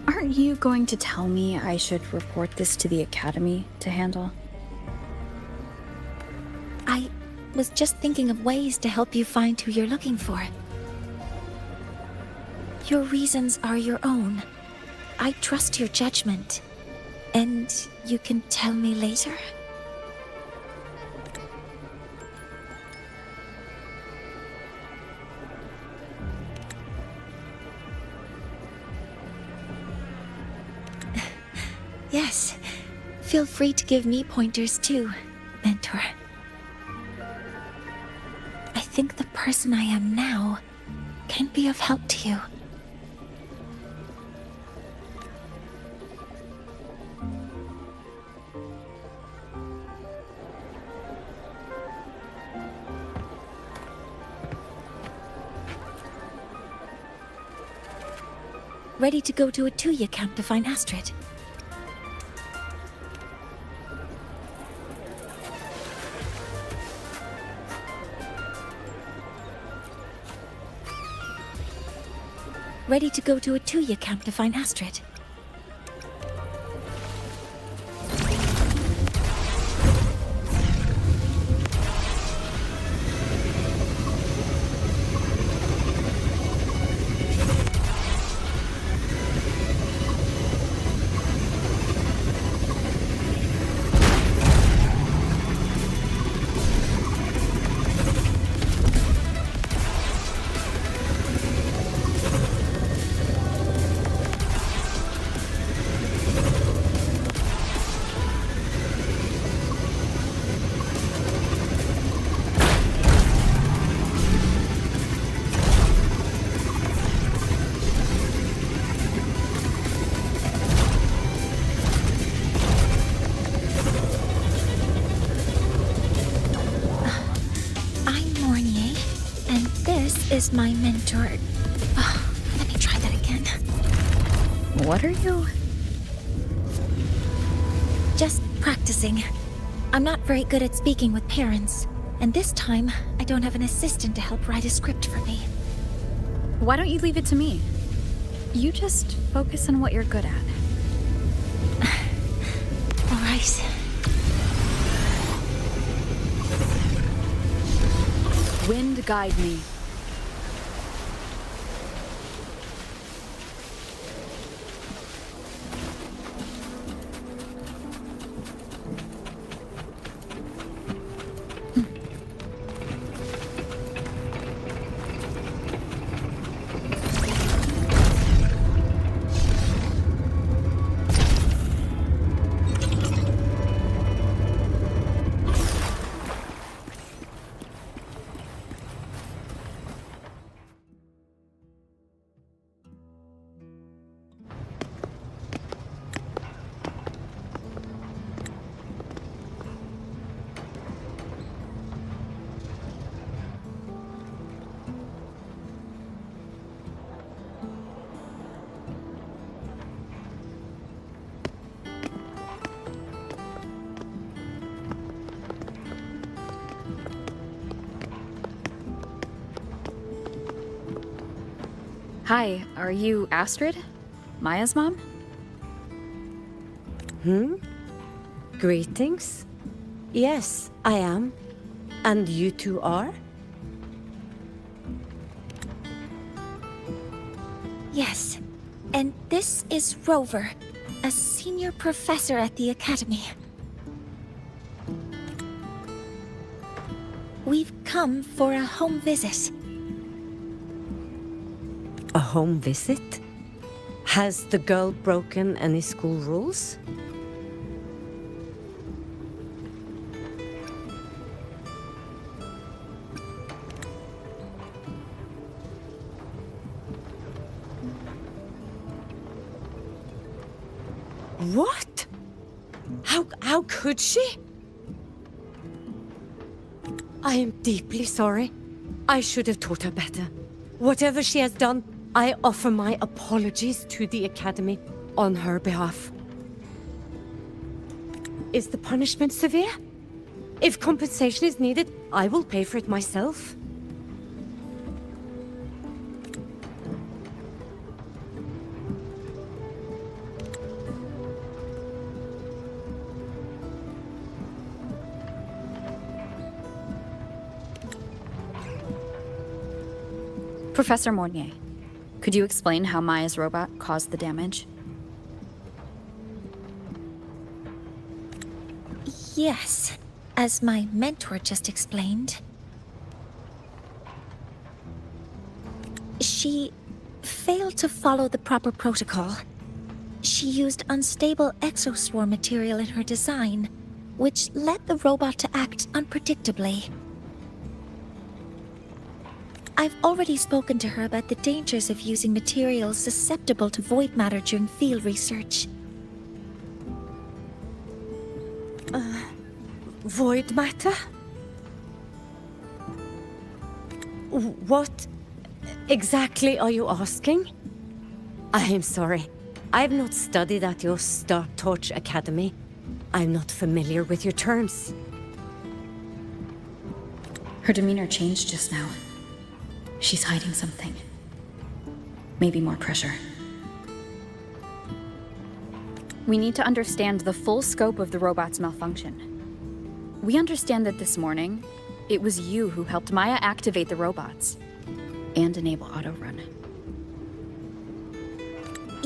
Aren't you going to tell me I should report this to the Academy to handle? I was just thinking of ways to help you find who you're looking for. Your reasons are your own. I trust your judgment. And you can tell me later? Yes. Feel free to give me pointers too, mentor. I think the person I am now can be of help to you. Ready to go to a Tuya camp to find Astrid. Ready to go to a Tuya camp to find Astrid. Is my mentor. Oh, let me try that again. What are you? Just practicing. I'm not very good at speaking with parents, and this time I don't have an assistant to help write a script for me. Why don't you leave it to me? You just focus on what you're good at. All right. Wind guide me. Hi, are you Astrid? Maya's mom? Greetings. Yes, I am. And you two are? Yes. And this is Rover, a senior professor at the Academy. We've come for a home visit. A home visit? Has the girl broken any school rules? What? How could she? I am deeply sorry. I should have taught her better. Whatever she has done, I offer my apologies to the Academy on her behalf. Is the punishment severe? If compensation is needed, I will pay for it myself. Professor Mornier, could you explain how Maya's robot caused the damage? Yes, as my mentor just explained. She failed to follow the proper protocol. She used unstable exoswarm material in her design, which led the robot to act unpredictably. I've already spoken to her about the dangers of using materials susceptible to void matter during field research. Void matter? What exactly are you asking? I am sorry. I've not studied at your Star Torch Academy. I'm not familiar with your terms. Her demeanor changed just now. She's hiding something. Maybe more pressure. We need to understand the full scope of the robot's malfunction. We understand that this morning, it was you who helped Maya activate the robots and enable auto-run.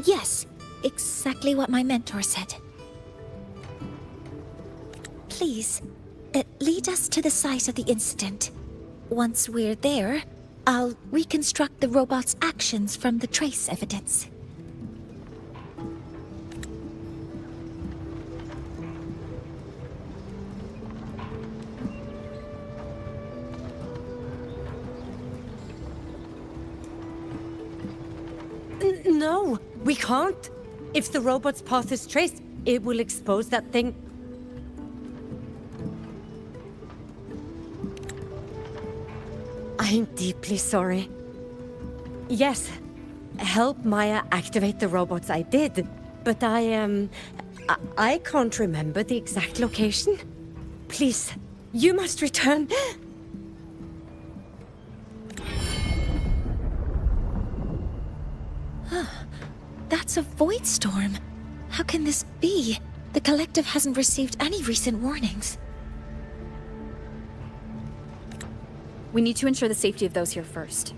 Yes, exactly what my mentor said. Please, lead us to the site of the incident. Once we're there, I'll reconstruct the robot's actions from the trace evidence. No, we can't. If the robot's path is traced, it will expose that thing. I'm deeply sorry. Yes, help Maya activate the robots I did, but I can't remember the exact location. Please, you must return. That's a void storm. How can this be? The collective hasn't received any recent warnings. We need to ensure the safety of those here first.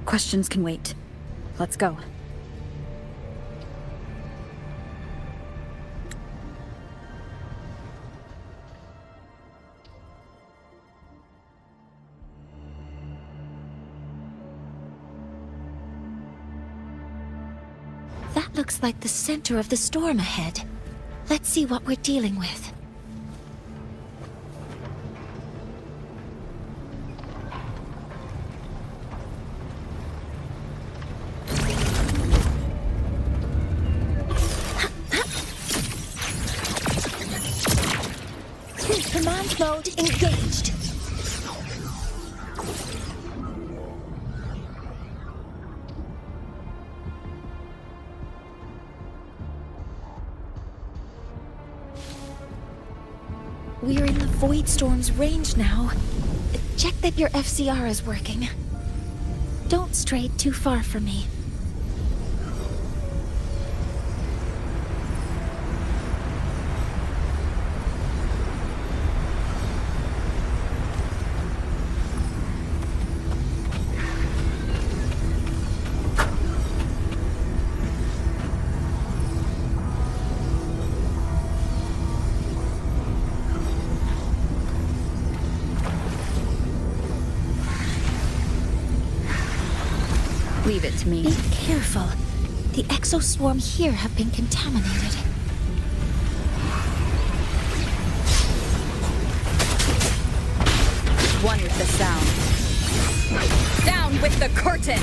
Questions can wait. Let's go. That looks like the center of the storm ahead. Let's see what we're dealing with. Command mode engaged. We're in the Void Storm's range now. Check that your FCR is working. Don't stray too far from me. Leave it to me. Be careful. The exoswarm here have been contaminated. One with the sound. Down with the curtain!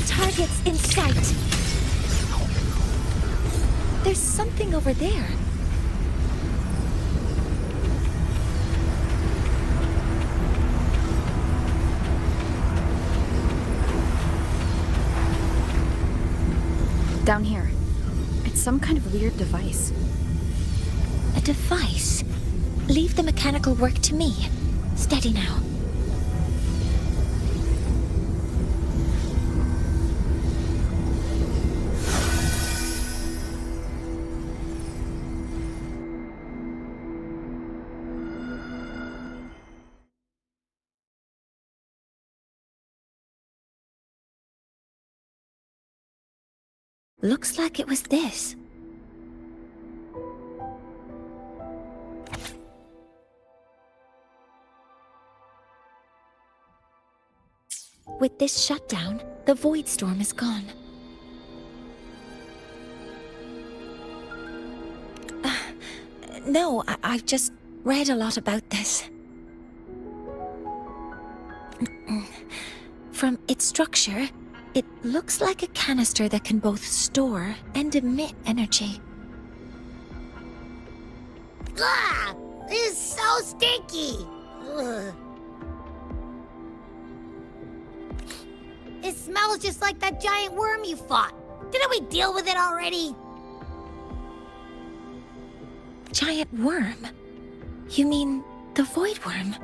Targets in sight. There's something over there. Down here. It's some kind of weird device. A device? Leave the mechanical work to me. Steady now. Looks like it was this. With this shutdown, the void storm is gone. No, I've just read a lot about this. From its structure, it looks like a canister that can both store and emit energy. Ugh! This is so stinky! Ugh. It smells just like that giant worm you fought. Didn't we deal with it already? Giant worm? You mean the void worm?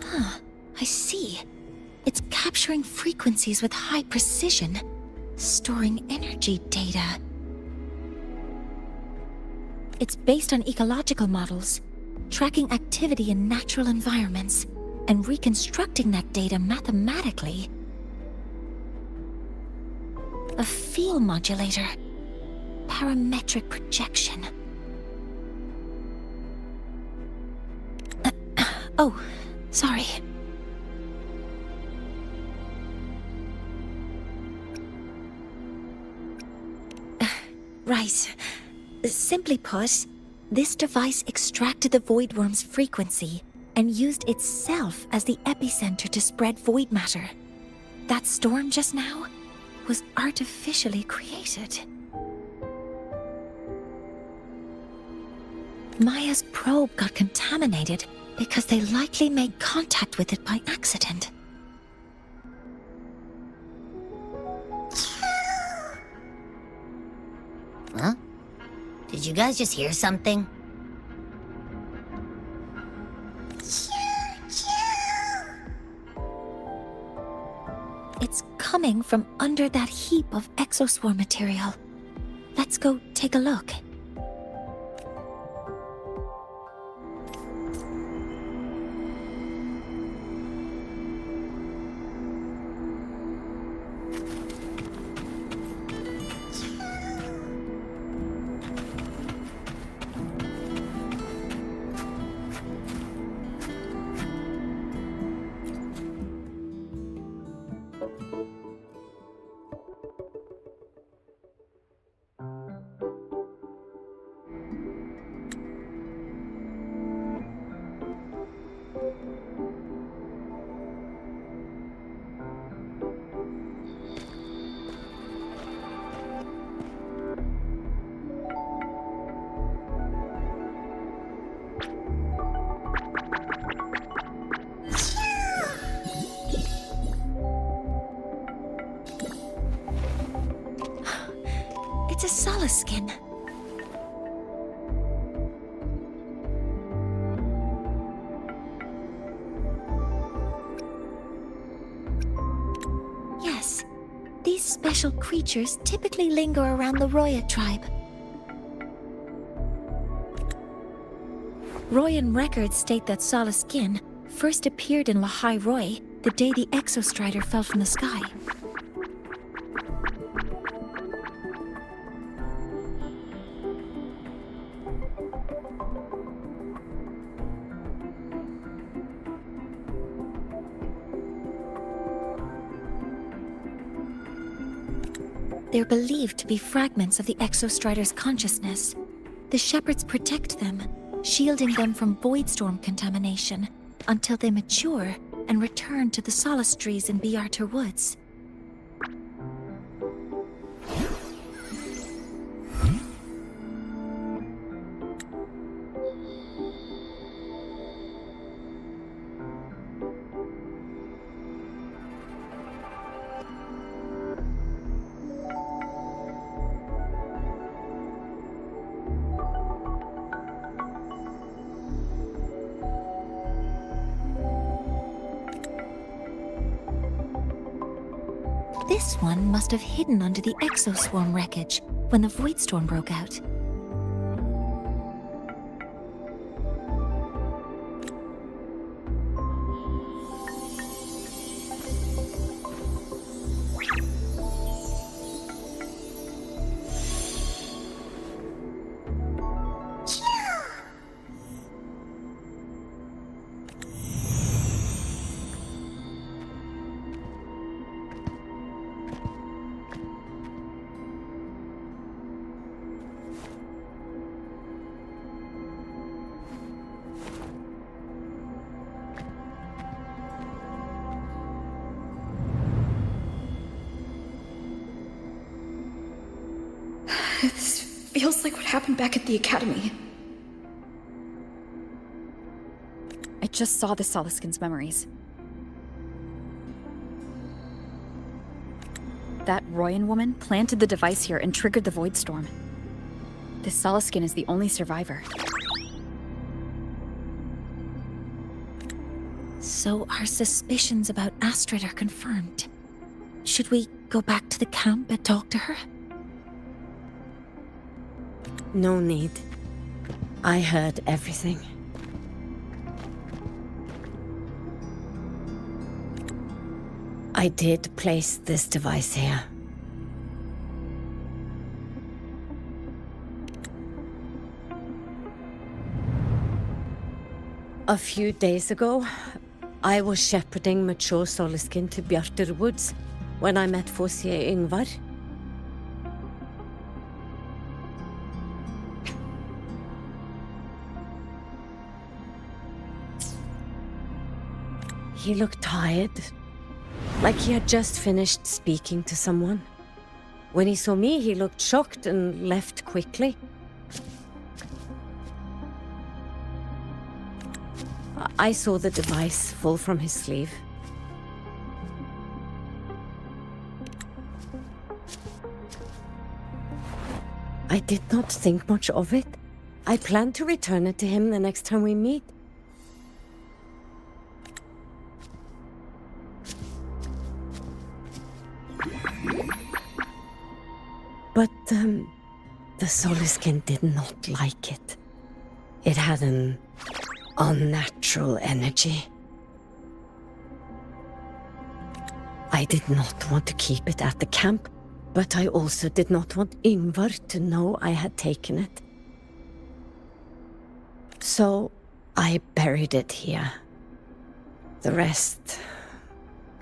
Huh, I see. It's capturing frequencies with high precision, storing energy data. It's based on ecological models, tracking activity in natural environments, and reconstructing that data mathematically. A field modulator. Parametric projection. Oh, sorry. Right. Simply put, this device extracted the void worm's frequency and used itself as the epicenter to spread void matter. That storm just now was artificially created. Maya's probe got contaminated because they likely made contact with it by accident. Huh? Did you guys just hear something? It's coming from under that heap of exoswarm material. Let's go take a look. It's a solace skin. Yes, these special creatures typically linger around the Roya tribe. Royan records state that Solace Skin first appeared in Lahai Roy the day the Exostrider fell from the sky. They're believed to be fragments of the Exostrider's consciousness. The shepherds protect them, shielding them from void storm contamination until they mature and return to the solace trees in Biarter Woods. This one must have hidden under the exoswarm wreckage when the void storm broke out. This feels like what happened back at the Academy. I just saw the Soliskin's memories. That Royan woman planted the device here and triggered the Void Storm. This Soliskin is the only survivor. So our suspicions about Astrid are confirmed. Should we go back to the camp and talk to her? No need. I heard everything. I did place this device here. A few days ago, I was shepherding mature Soliskin to Bjartur Woods when I met Forsier Yngvar. He looked tired, like he had just finished speaking to someone. When he saw me, he looked shocked and left quickly. I saw the device fall from his sleeve. I did not think much of it. I plan to return it to him the next time we meet. But, the Soliskin did not like it. It had an unnatural energy. I did not want to keep it at the camp, but I also did not want Yngvar to know I had taken it. So, I buried it here. The rest,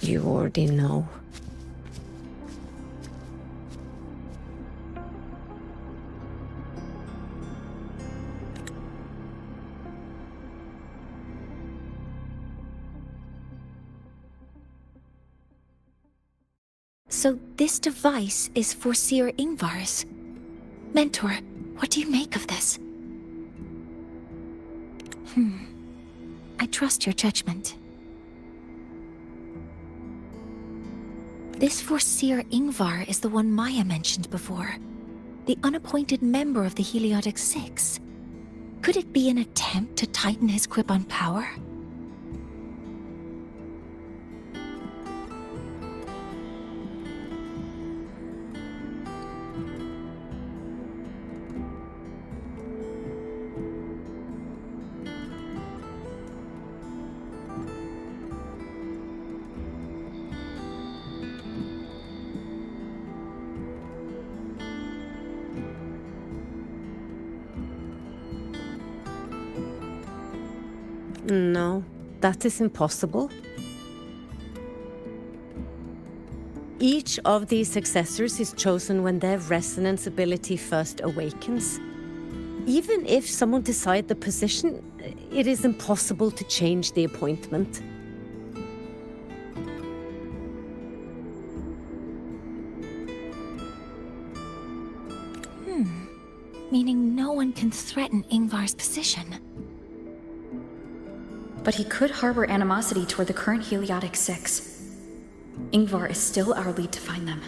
you already know. So this device is Forsier Yngvar's. Mentor, what do you make of this? I trust your judgment. This Forsier Yngvar is the one Maya mentioned before. The unappointed member of the Heliotic Six. Could it be an attempt to tighten his grip on power? No, that is impossible. Each of these successors is chosen when their resonance ability first awakens. Even if someone decides the position, it is impossible to change the appointment. Meaning no one can threaten Yngvar's position. But he could harbor animosity toward the current Heliotic Six. Yngvar is still our lead to find them.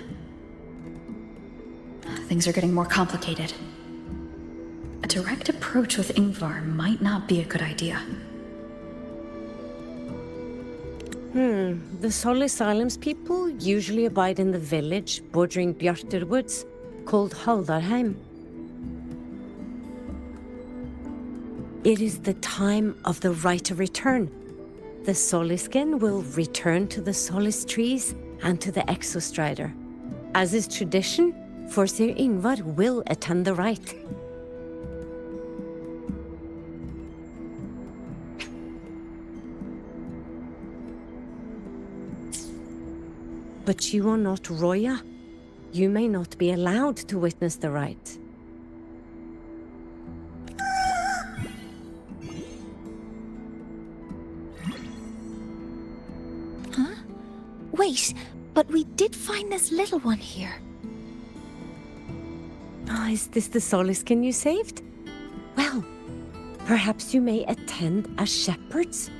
Things are getting more complicated. A direct approach with Yngvar might not be a good idea. The Solis Islands people usually abide in the village bordering Bjartur Woods, called Haldarheim. It is the time of the right of return. The Solisken will return to the Solis trees and to the Exostrider. As is tradition, Forseer Ingvar will attend the rite. But you are not Roya. You may not be allowed to witness the rite. Huh? Wait, but we did find this little one here. Is this the Soliskin you saved? Well, perhaps you may attend as shepherds?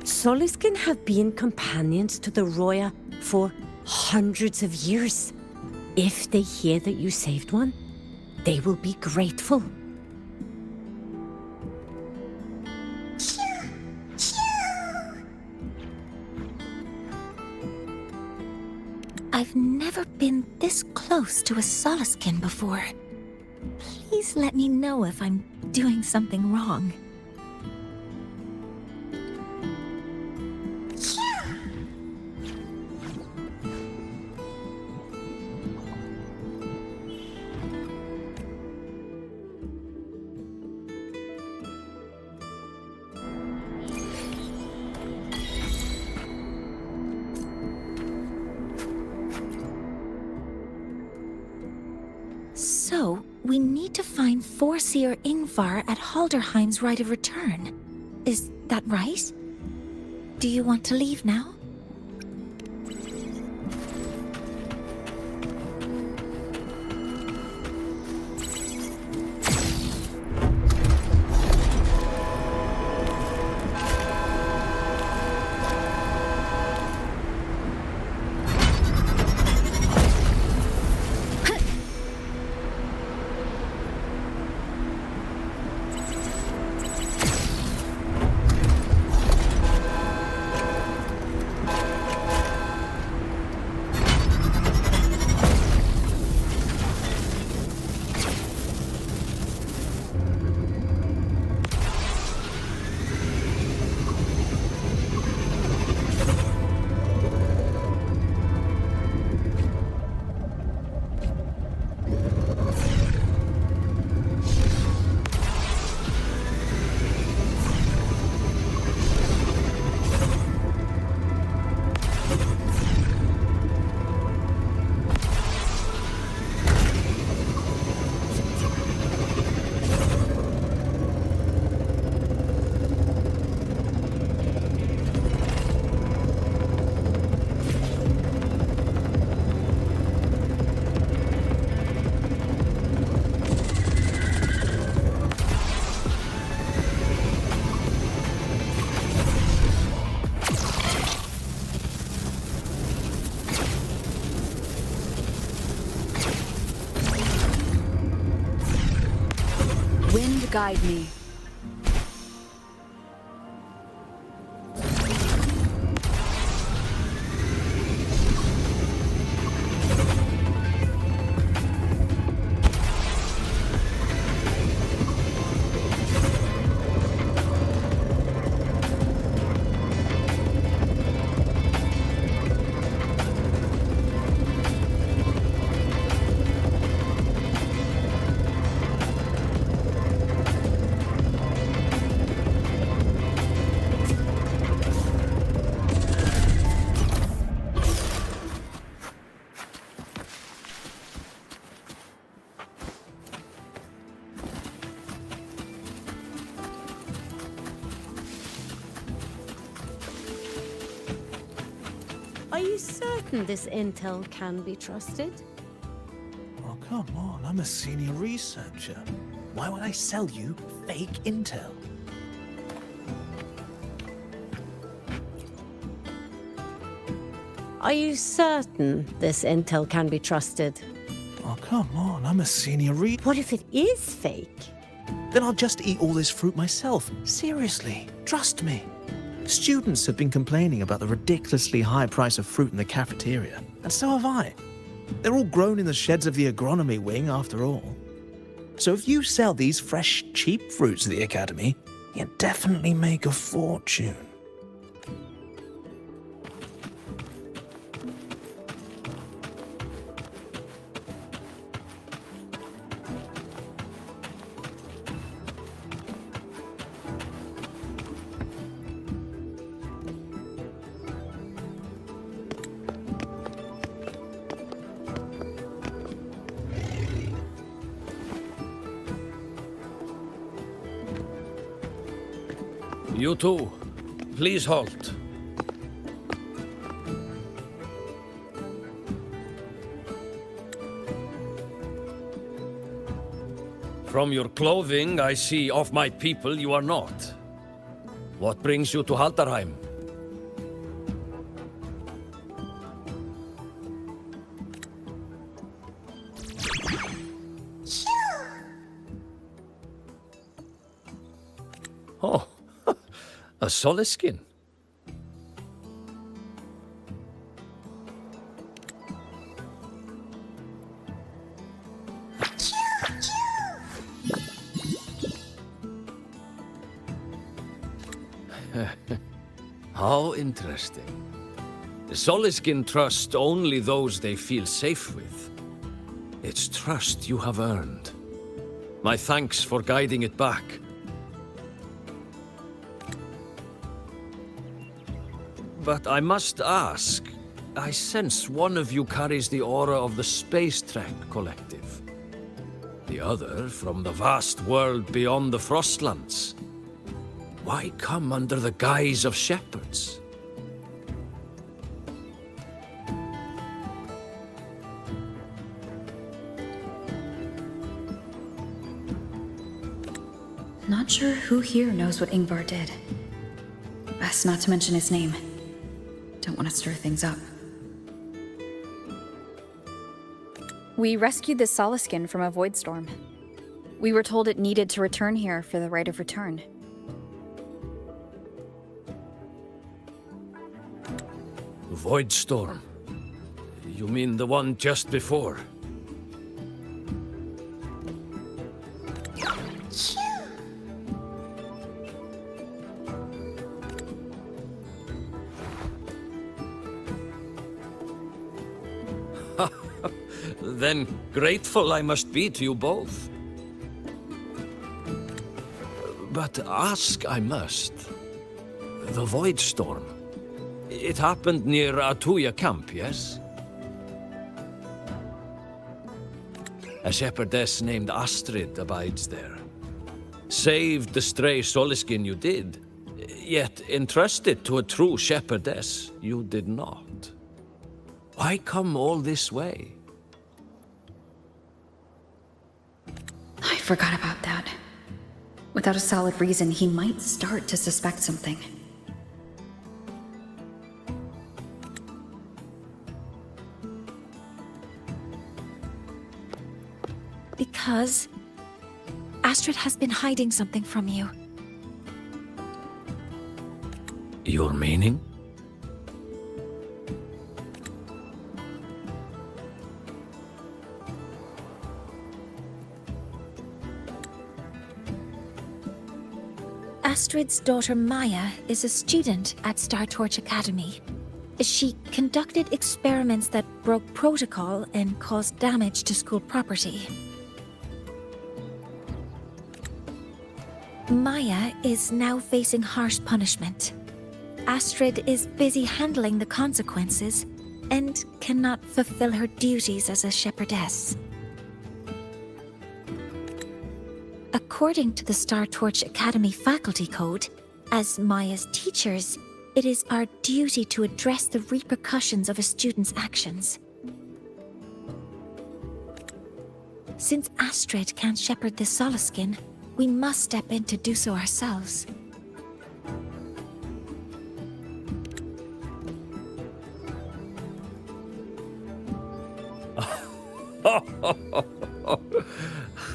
Soliskin have been companions to the Roya for hundreds of years. If they hear that you saved one, they will be grateful. I've never been this close to a Soliskin before. Please let me know if I'm doing something wrong. So, we need to find Forseer Ingvar at Halderheim's Rite of Return. Is that right? Do you want to leave now? Wind guide me. Are you certain this intel can be trusted? Oh, come on, I'm a senior researcher. Why would I sell you fake intel? Are you certain this intel can be trusted? Oh, come on, I'm a senior What if it is fake? then I'll just eat all this fruit myself. Seriously, trust me. Students have been complaining about the ridiculously high price of fruit in the cafeteria, and so have I. They're all grown in the sheds of the agronomy wing, after all. So if you sell these fresh, cheap fruits at the academy, you definitely make a fortune. You too. Please halt. From your clothing, I see of my people you are not. What brings you to Haldarheim? Oh, a Soliskin. How interesting. The Soliskin trust only those they feel safe with. It's trust you have earned. My thanks for guiding it back. But I must ask, I sense one of you carries the aura of the Space Trek Collective. The other from the vast world beyond the Frostlands. Why come under the guise of shepherds? Not sure who here knows what Ingvar did. Best not to mention his name. Don't want to stir things up. We rescued this Soliskin from a void storm. We were told it needed to return here for the right of return. Void storm? You mean the one just before? Then grateful I must be to you both. But ask I must. The Void Storm. It happened near Atuya camp, yes? A shepherdess named Astrid abides there. Saved the stray Soliskin you did, yet entrusted to a true shepherdess you did not. Why come all this way? I forgot about that. Without a solid reason, he might start to suspect something. Because Astrid has been hiding something from you. Your meaning? Astrid's daughter Maya is a student at Star Torch Academy. She conducted experiments that broke protocol and caused damage to school property. Maya is now facing harsh punishment. Astrid is busy handling the consequences and cannot fulfill her duties as a shepherdess. According to the Star Torch Academy faculty code, as Maya's teachers, it is our duty to address the repercussions of a student's actions. Since Astrid can't shepherd the Soliskin, we must step in to do so ourselves.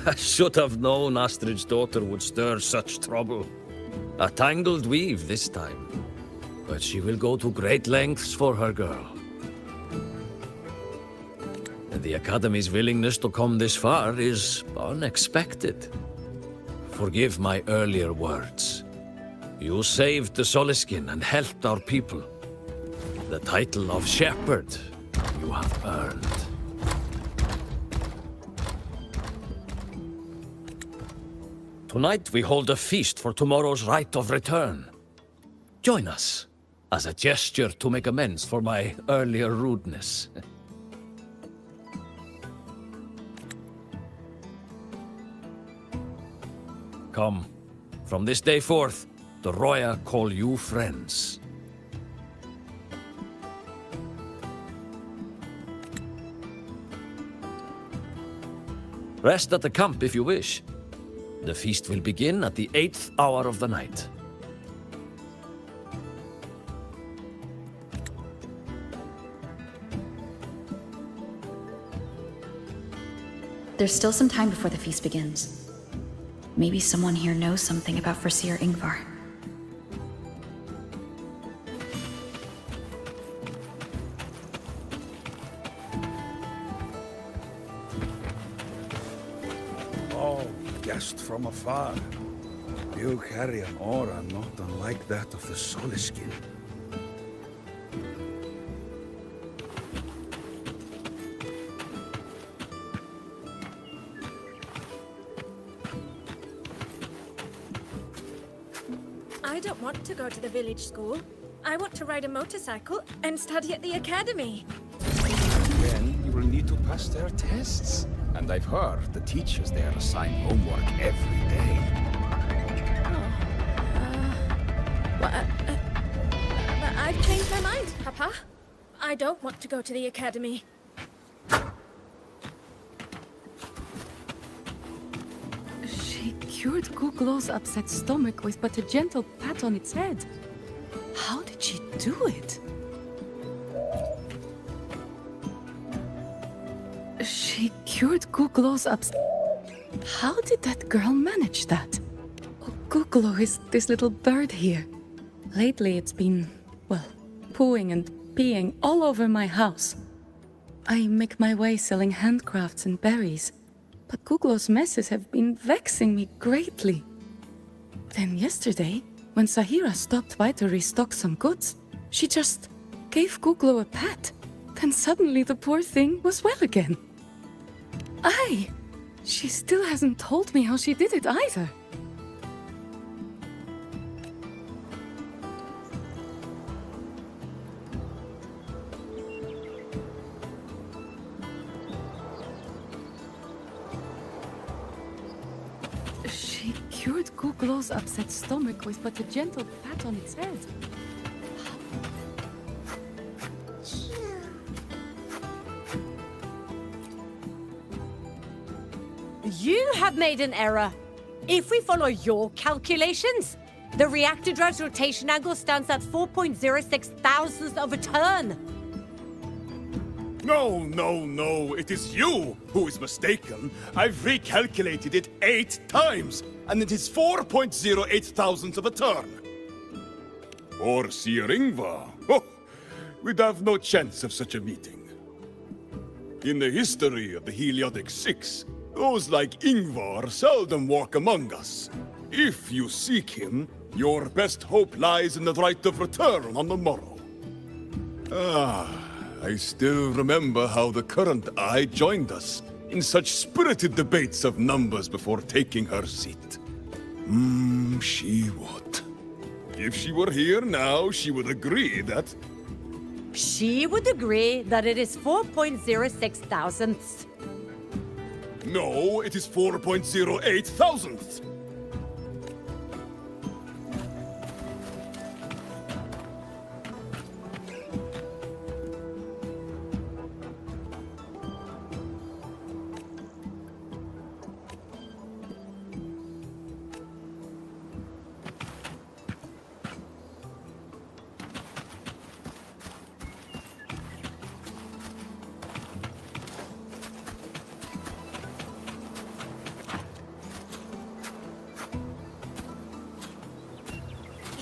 I should have known Astrid's daughter would stir such trouble. A tangled weave this time. But she will go to great lengths for her girl. And the Academy's willingness to come this far is unexpected. Forgive my earlier words. You saved the Soliskin and helped our people. The title of Shepherd you have earned. Tonight we hold a feast for tomorrow's rite of return. Join us, as a gesture to make amends for my earlier rudeness. Come, from this day forth, the Roya call you friends. Rest at the camp if you wish. The feast will begin at the 8th hour of the night. There's still some time before the feast begins. Maybe someone here knows something about Foreseer Ingvar. Oh, guest from afar. You carry an aura not unlike that of the Soliskin. I don't want to go to the village school. I want to ride a motorcycle and study at the academy. Then you will need to pass their tests. And I've heard the teachers there assign homework every day. But I've changed my mind, Papa. I don't want to go to the academy. She cured Kuklow's upset stomach with but a gentle pat on its head. How did she do it? She cured Kuklow's upset... How did that girl manage that? Oh, Kuklo is this little bird here. Lately it's been, well, pooing and peeing all over my house. I make my way selling handcrafts and berries, but Kuklo's messes have been vexing me greatly. Then yesterday, when Sahira stopped by to restock some goods, she just gave Kuklo a pat. Then suddenly the poor thing was well again. Aye, she still hasn't told me how she did it either. She cured Kuklow's upset stomach with but a gentle pat on its head. You have made an error. If we follow your calculations, the reactor drive's rotation angle stands at 4.06 thousandths of a turn. No, no, no, it is you who is mistaken. I've recalculated it 8 times, and it is 4.08 thousandths of a turn. Or Sir Ingvar. Oh, we'd have no chance of such a meeting. In the history of the Heliotic Six, those like Ingvar seldom walk among us. If you seek him, your best hope lies in the right of return on the morrow. I still remember how the current eye joined us in such spirited debates of numbers before taking her seat. She would. If she were here now, she would agree that... She would agree that it is 4.06 thousandths. No, it is 4.08 thousandths.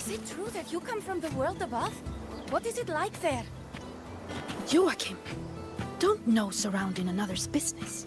Is it true that you come from the world above? What is it like there? Joachim, don't nose around in another's business.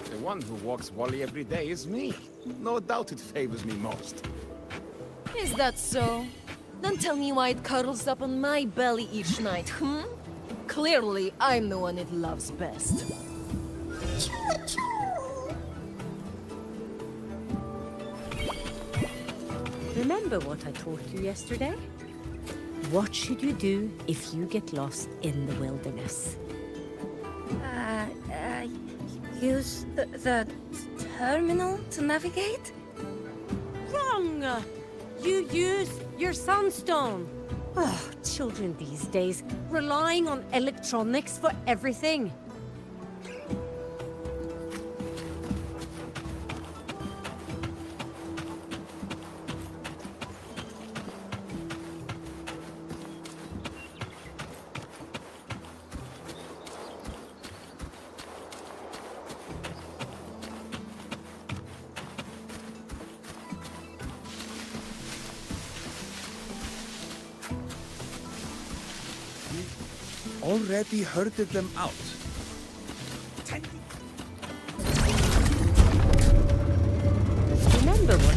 The one who walks Wally every day is me. No doubt it favors me most. Is that so? Then tell me why it cuddles up on my belly each night, Clearly, I'm the one it loves best. Remember what I taught you yesterday? What should you do if you get lost in the wilderness? Use the terminal to navigate? Wrong! You use your sunstone. Oh, children these days, relying on electronics for everything. Already herded them out. Remember what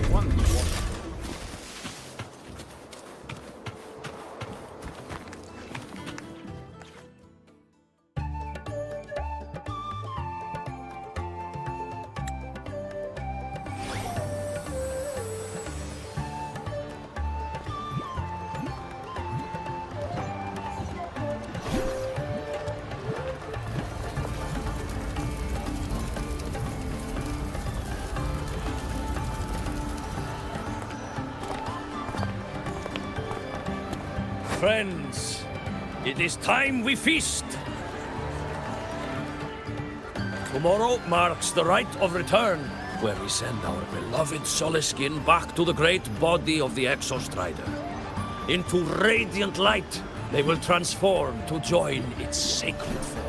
The one who walks Friends, it is time we feast. Tomorrow marks the rite of return, where we send our beloved Soliskin back to the great body of the Exostrider. Into radiant light, they will transform to join its sacred form.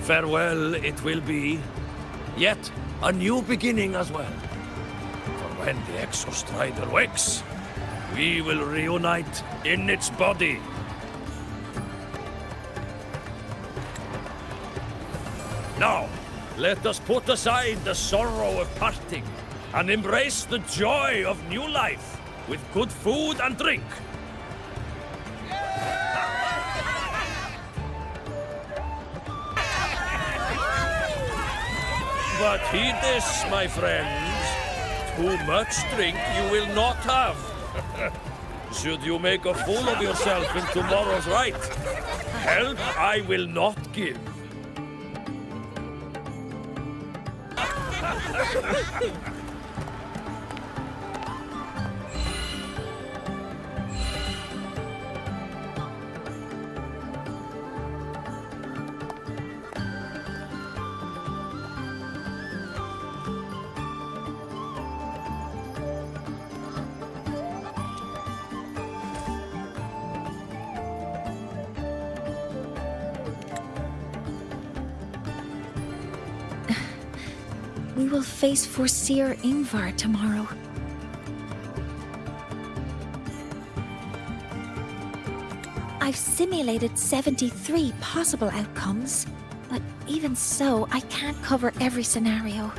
Farewell it will be, yet a new beginning as well. For when the Exostrider wakes, we will reunite in its body. Now, let us put aside the sorrow of parting and embrace the joy of new life with good food and drink. But heed this, my friends. Too much drink you will not have. Should you make a fool of yourself in tomorrow's rite, help I will not give. We will face Forseer Ingvar tomorrow. I've simulated 73 possible outcomes, but even so, I can't cover every scenario.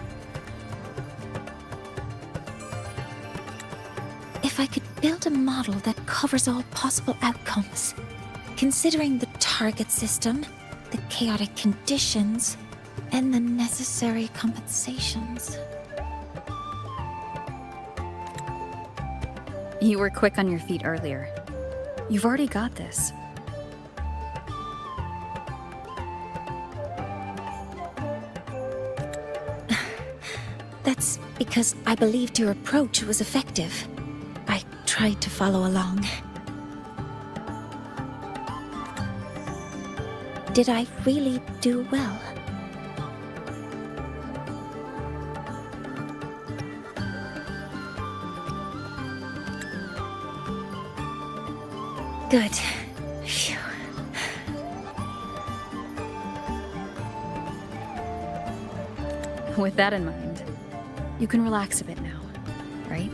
If I could build a model that covers all possible outcomes, considering the target system, the chaotic conditions, and the necessary compensations. You were quick on your feet earlier. You've already got this. That's because I believed your approach was effective. I tried to follow along. Did I really do well? Good. Phew. With that in mind, you can relax a bit now, right?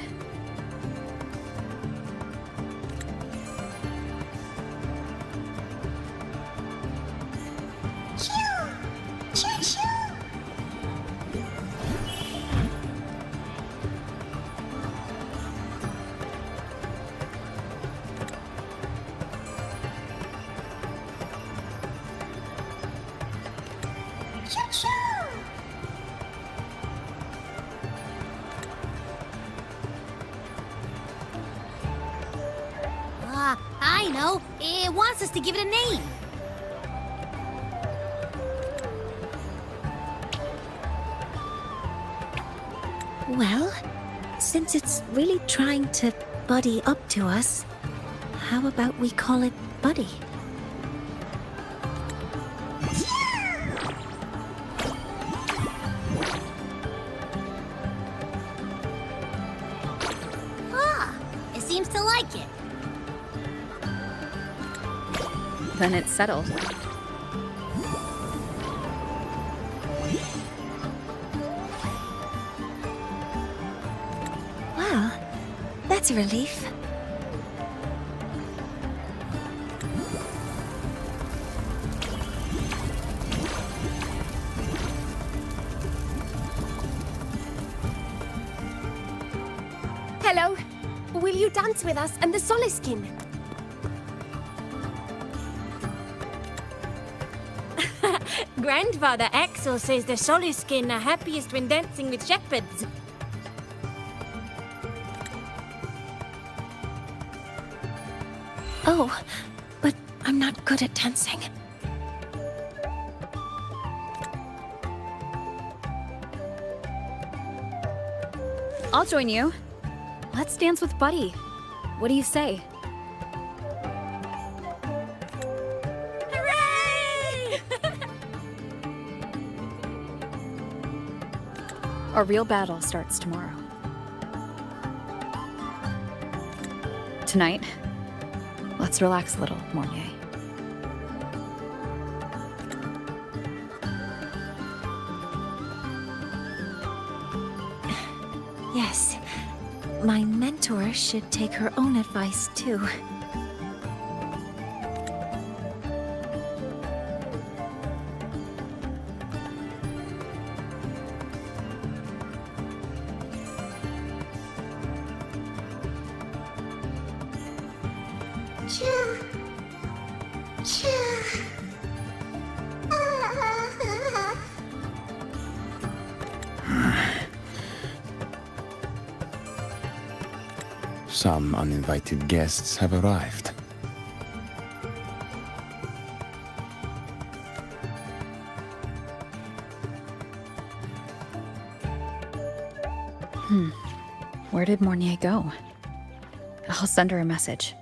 I know. It wants us to give it a name. Well, since it's really trying to buddy up to us, how about we call it Buddy? It seems to like it. Then it's settled. Well, that's a relief. Hello. Will you dance with us and the Soliskin? Grandfather Axel says the Soliskin are happiest when dancing with shepherds. Oh, but I'm not good at dancing. I'll join you. Let's dance with Buddy. What do you say? Hooray! Our real battle starts tomorrow. Tonight, let's relax a little, Mornier. Yes. My mentor should take her own advice, too. Some uninvited guests have arrived. Where did Mornier go? I'll send her a message.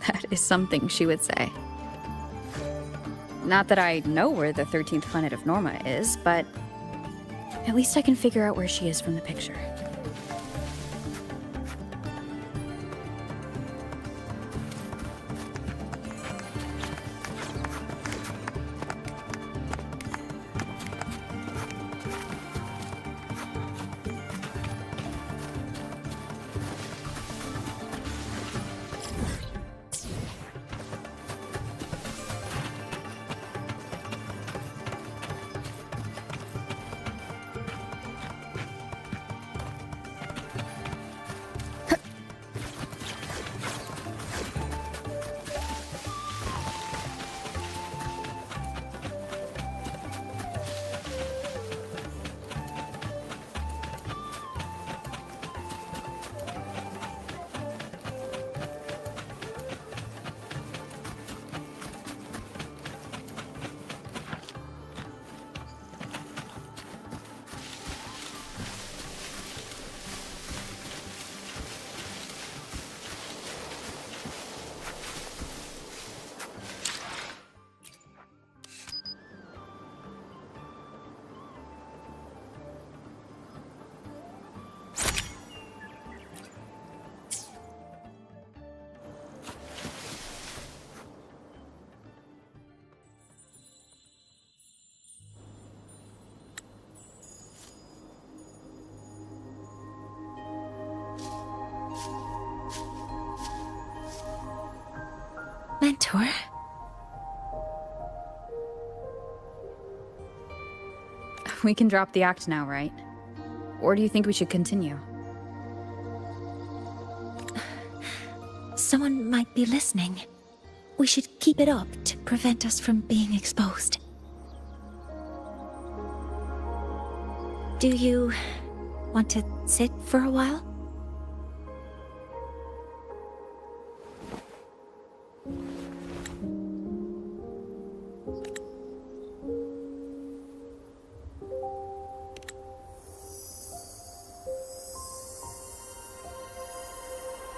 That is something she would say. Not that I know where the 13th planet of Norma is, but at least I can figure out where she is from the picture. Mentor? We can drop the act now, right? Or do you think we should continue? Someone might be listening. We should keep it up to prevent us from being exposed. Do you want to sit for a while?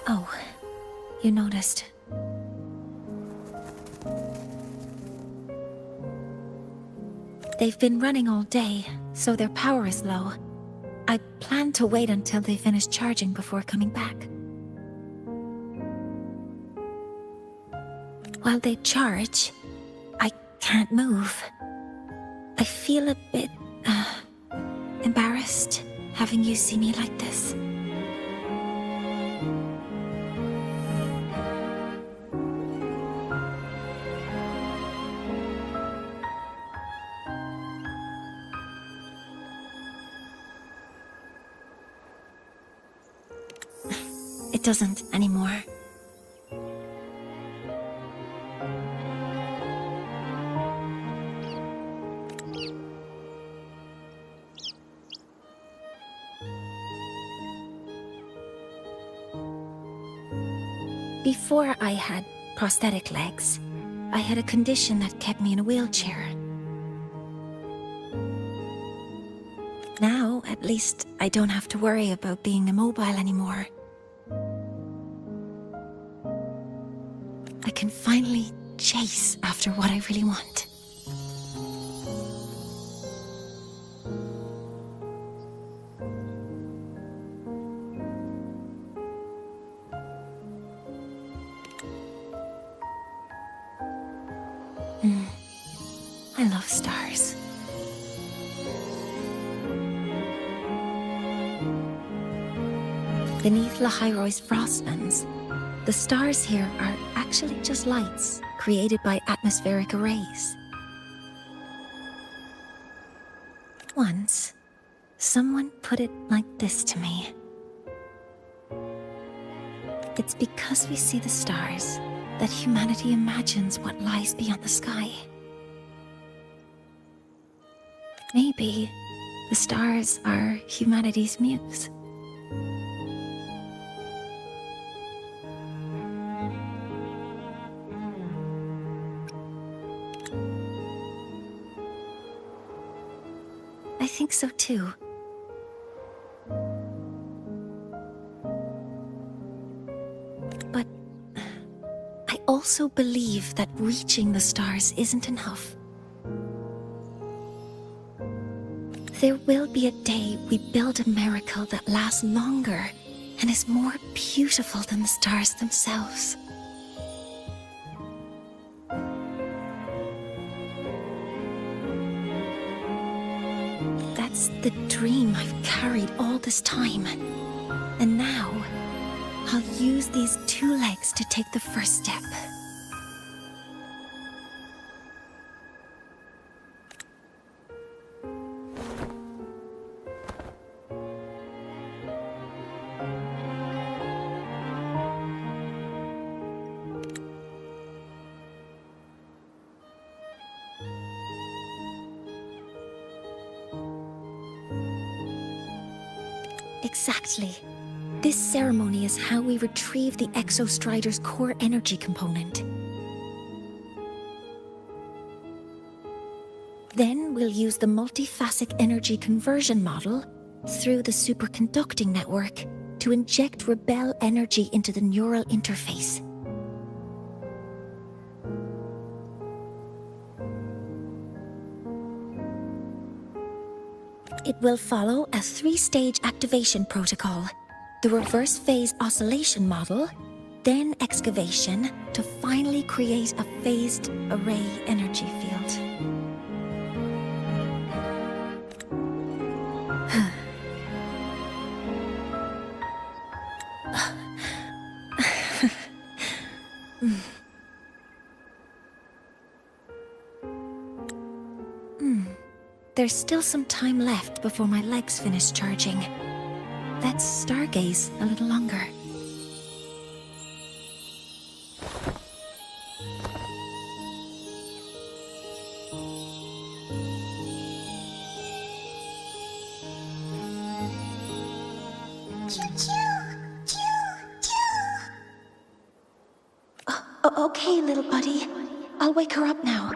Oh, you noticed. They've been running all day, so their power is low. I plan to wait until they finish charging before coming back. While they charge, I can't move. I feel a bit, embarrassed having you see me like this. It doesn't anymore. Before I had prosthetic legs, I had a condition that kept me in a wheelchair. Now, at least, I don't have to worry about being immobile anymore. I can finally chase after what I really want. I love stars. Beneath Lahairoi's frostlands, the stars here are actually just lights created by atmospheric arrays. Once, someone put it like this to me. It's because we see the stars that humanity imagines what lies beyond the sky. Maybe the stars are humanity's muse. I think so too. But I also believe that reaching the stars isn't enough. There will be a day we build a miracle that lasts longer and is more beautiful than the stars themselves. That's the dream I've carried all this time. And now, I'll use these two legs to take the first step. Exactly. This ceremony is how we retrieve the Exostrider's core energy component. Then we'll use the multiphasic energy conversion model through the superconducting network to inject rebel energy into the neural interface. It will follow a 3-stage activation protocol. The reverse phase oscillation model, then excavation to finally create a phased array energy field. There's still some time left before my legs finish charging. Let's stargaze a little longer. Okay, little buddy. I'll wake her up now.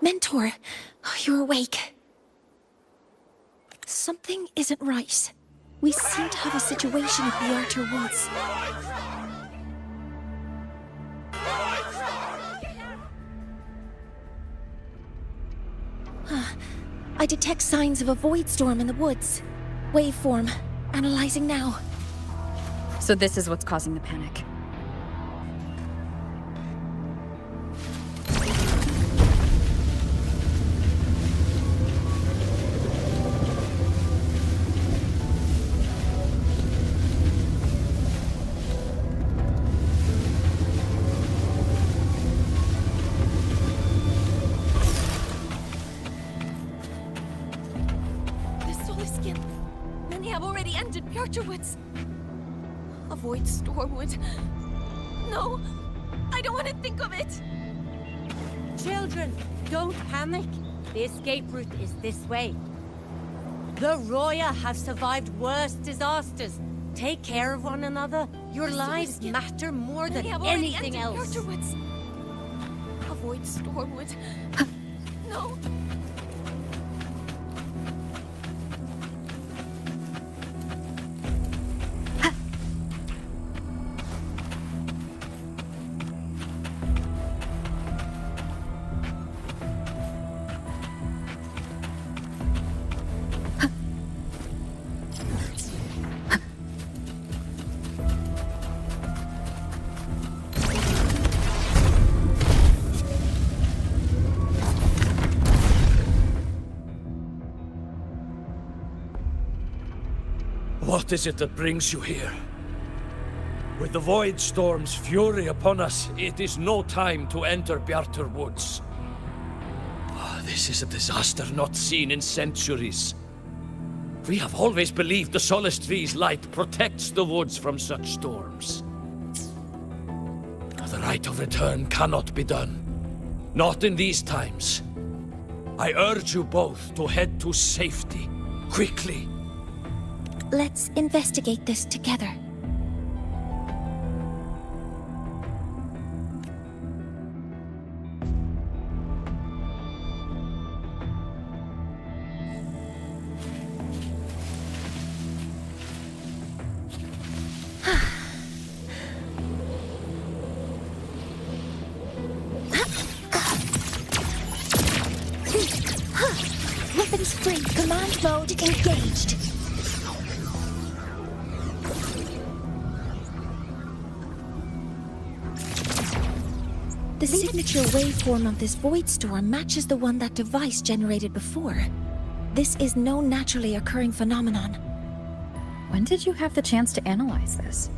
Mentor, you're awake. Something isn't right. We seem to have a situation at the Archer Woods. I detect signs of a void storm in the woods. Waveform. Analyzing now. So this is what's causing the panic. Woods. A void storm would... No! I don't want to think of it! Children, don't panic. The escape route is this way. The Roya have survived worse disasters. Take care of one another. Your lives matter more than anything else. Woods. A void storm would... No! What is it that brings you here? With the Void Storm's fury upon us, it is no time to enter Bjartur Woods. This is a disaster not seen in centuries. We have always believed the Solace Tree's light protects the woods from such storms. The rite of return cannot be done. Not in these times. I urge you both to head to safety, quickly. Let's investigate this together. Weapons free. Command mode engaged. The signature waveform of this void storm matches the one that device generated before. This is no naturally occurring phenomenon. When did you have the chance to analyze this?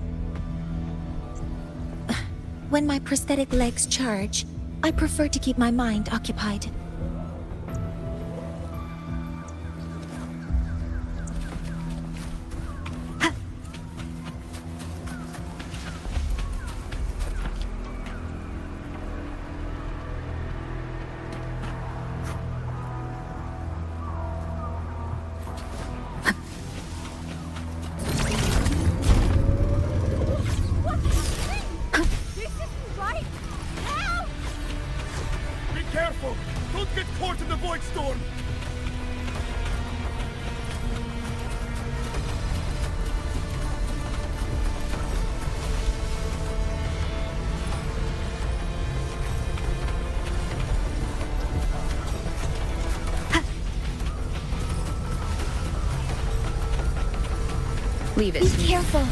When my prosthetic legs charge, I prefer to keep my mind occupied. Careful! Don't get caught in the void storm! Leave it. Be careful.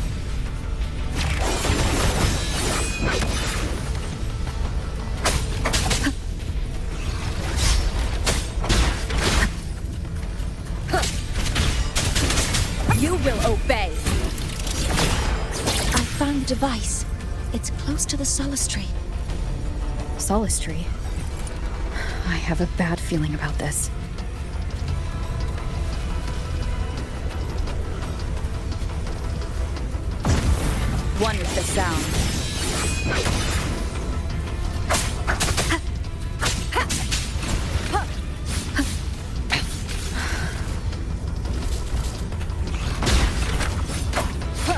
you will obey. I found the device. It's close to the Solace Tree. Solace Tree? I have a bad feeling about this. One with the sound.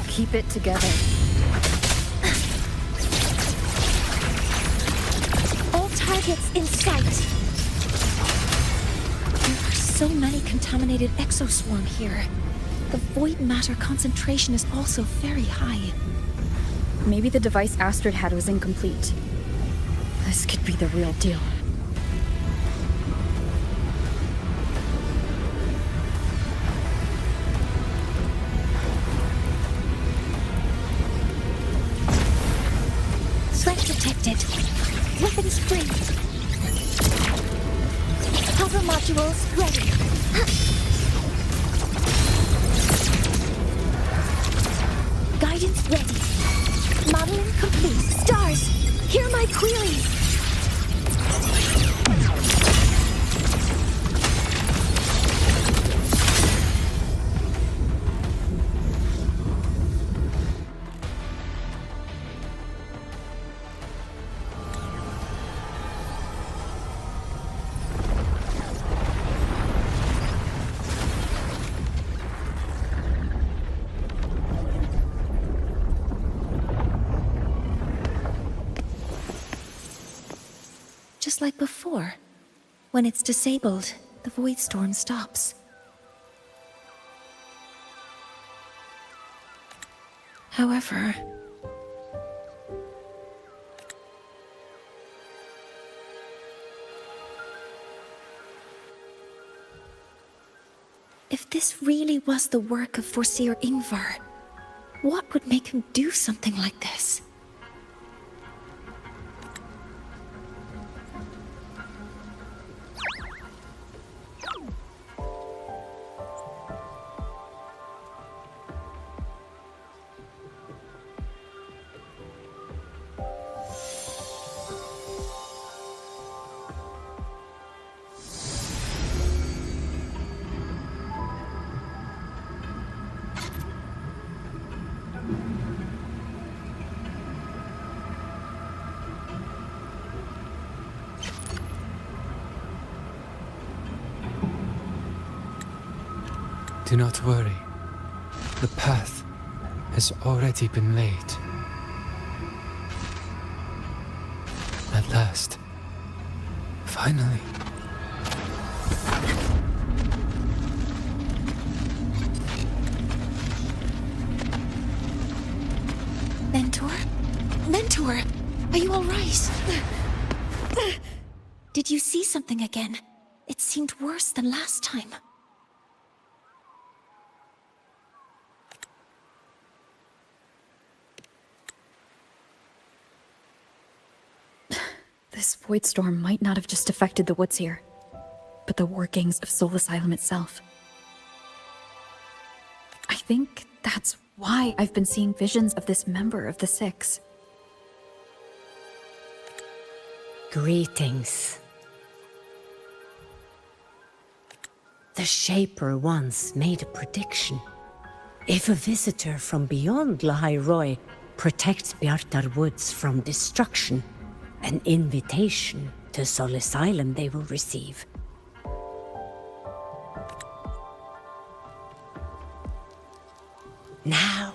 Keep it together. All targets in sight. There are so many contaminated exoswarm here. The void matter concentration is also very high. Maybe the device Astrid had was incomplete. This could be the real deal. Threat detected. Weapons free. Hover modules ready. Guidance ready. Modeling complete. Stars, hear my queries. Just like before. When it's disabled, the void storm stops. However, if this really was the work of Foreseer Ingvar, what would make him do something like this? Do not worry. The path has already been laid. At last. Finally. Mentor? Mentor! Are you alright? Did you see something again? It seemed worse than last time. This void storm might not have just affected the woods here, but the workings of Soul Asylum itself. I think that's why I've been seeing visions of this member of the Six. Greetings. The Shaper once made a prediction. If a visitor from beyond Lahai Roy protects Bjartar Woods from destruction, an invitation to Soul Asylum they will receive. Now,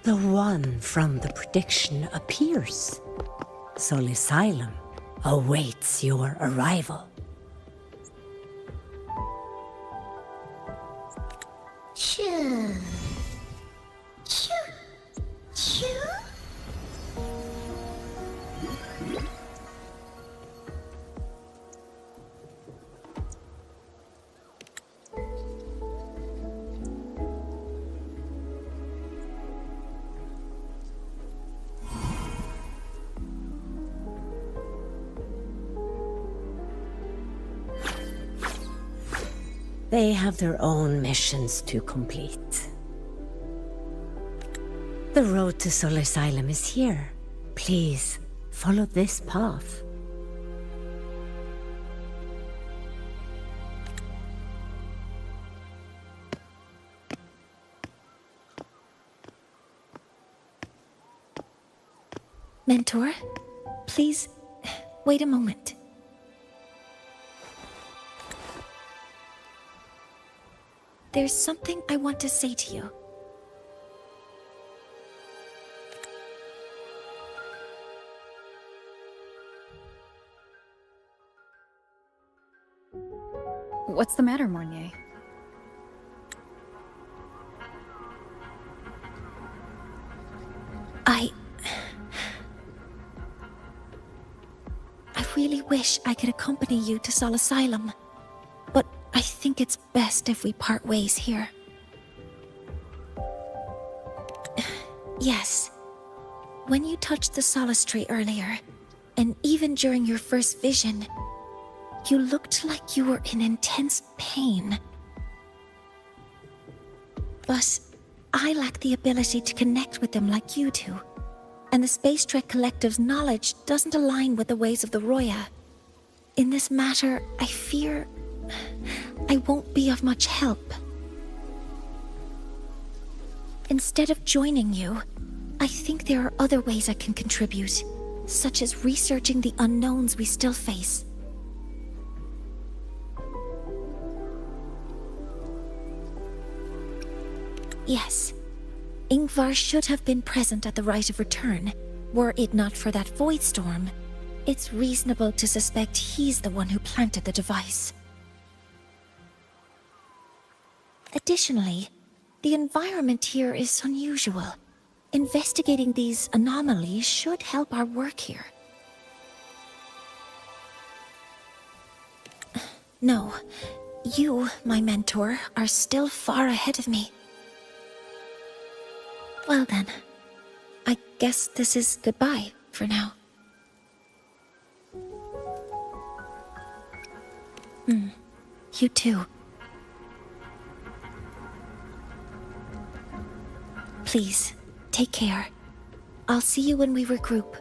the one from the prediction appears. Soul Asylum awaits your arrival. Choo. Choo. Choo. They have their own missions to complete. The road to Sol Asylum is here. Please, follow this path. Mentor, please, wait a moment. There's something I want to say to you. What's the matter, Mornier? I really wish I could accompany you to Sol Asylum, but I think it's best if we part ways here. Yes, when you touched the solace tree earlier, and even during your first vision, you looked like you were in intense pain. But I lack the ability to connect with them like you do. And the Space Trek Collective's knowledge doesn't align with the ways of the Roya. In this matter, I fear I won't be of much help. Instead of joining you, I think there are other ways I can contribute, such as researching the unknowns we still face. Yes. Ingvar should have been present at the rite of return. Were it not for that void storm, it's reasonable to suspect he's the one who planted the device. Additionally, the environment here is unusual. Investigating these anomalies should help our work here. No, you, my mentor, are still far ahead of me. Well then, I guess this is goodbye for now. You too. Please, take care. I'll see you when we regroup.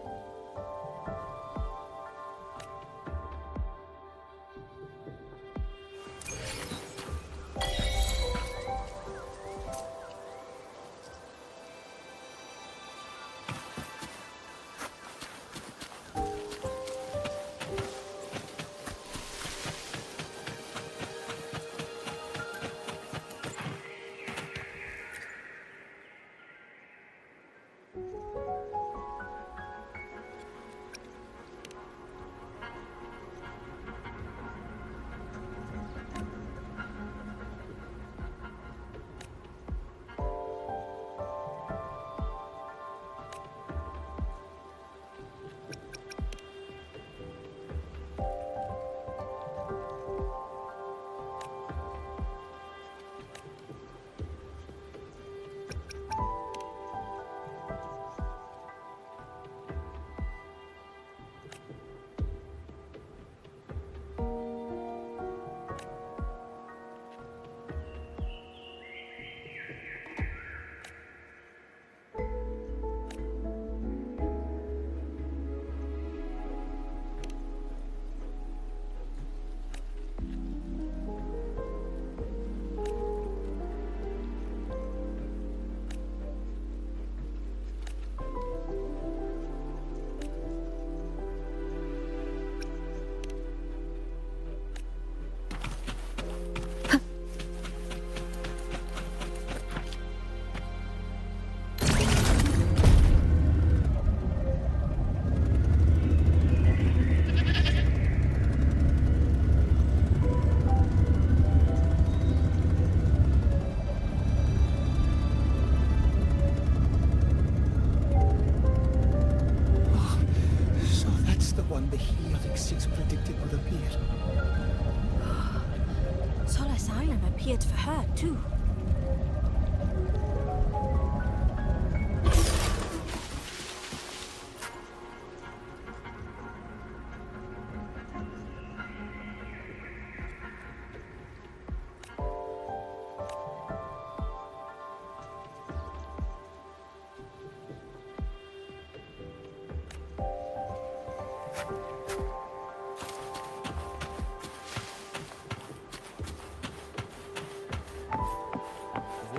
For her, too.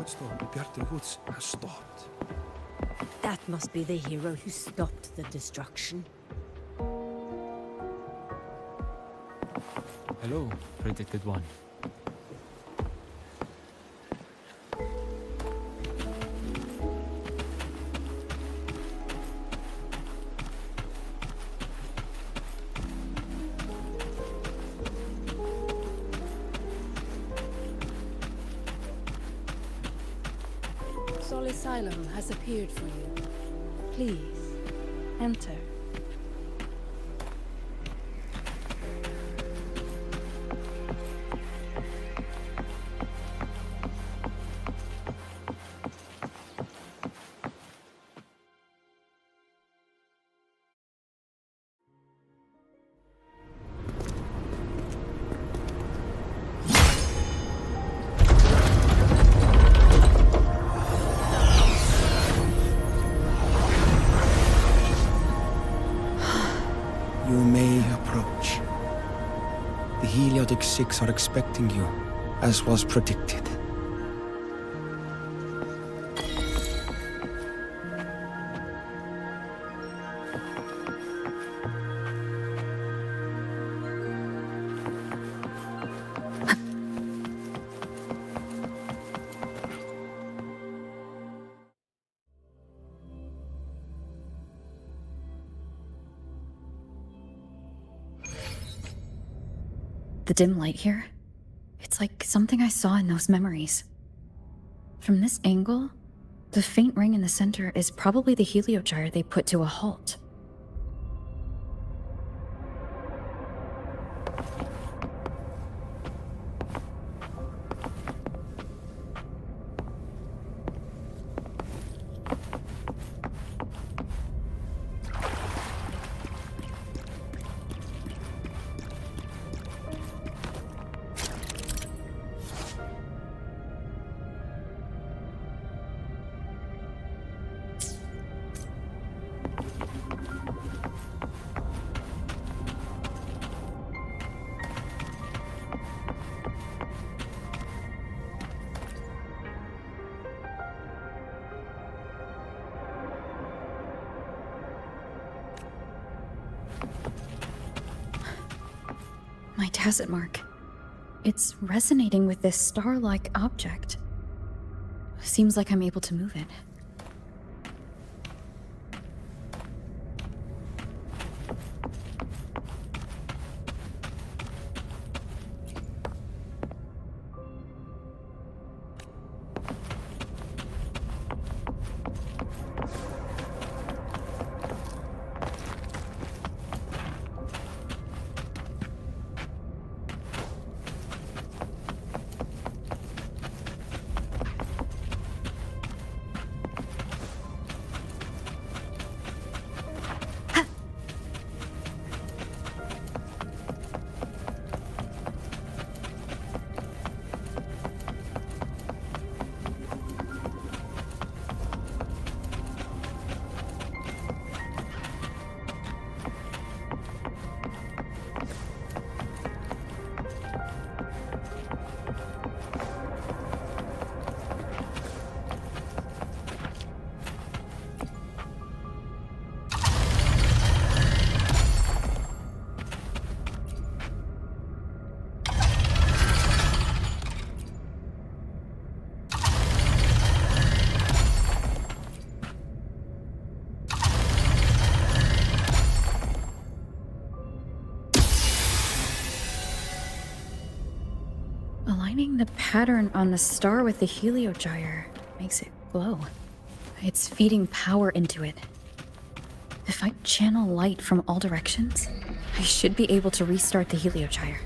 sandstorm at Bjarte Woods has stopped. That must be the hero who stopped the destruction. Hello, predicted one. Sol Asylum has appeared for you. Please, enter. You may approach. The Heliotic Six are expecting you, as was predicted. The dim light here, it's like something I saw in those memories. From this angle, the faint ring in the center is probably the heliogyre they put to a halt. My tacit mark. It's resonating with this star-like object. Seems like I'm able to move it. Aligning the pattern on the star with the heliogyre makes it glow. It's feeding power into it. If I channel light from all directions, I should be able to restart the heliogyre.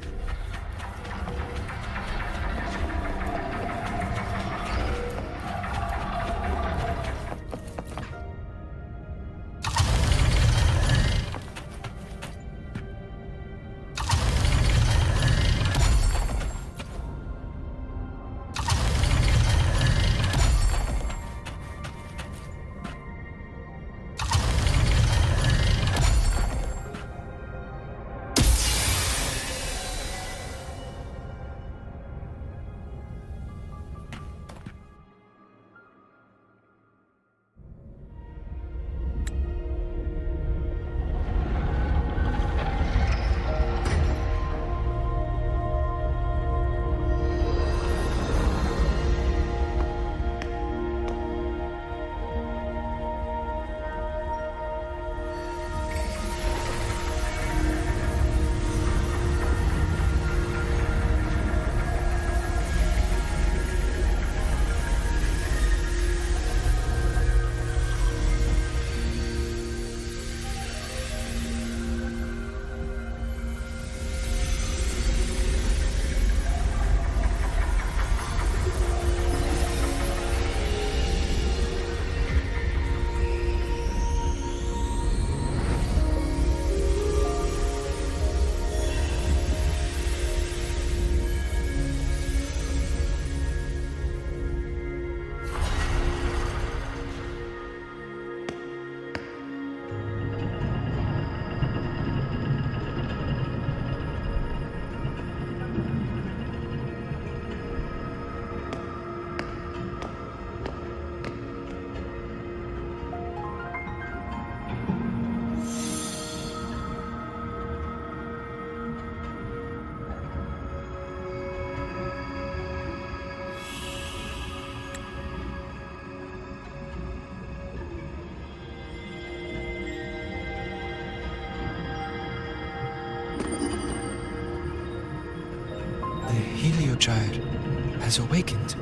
has awakened.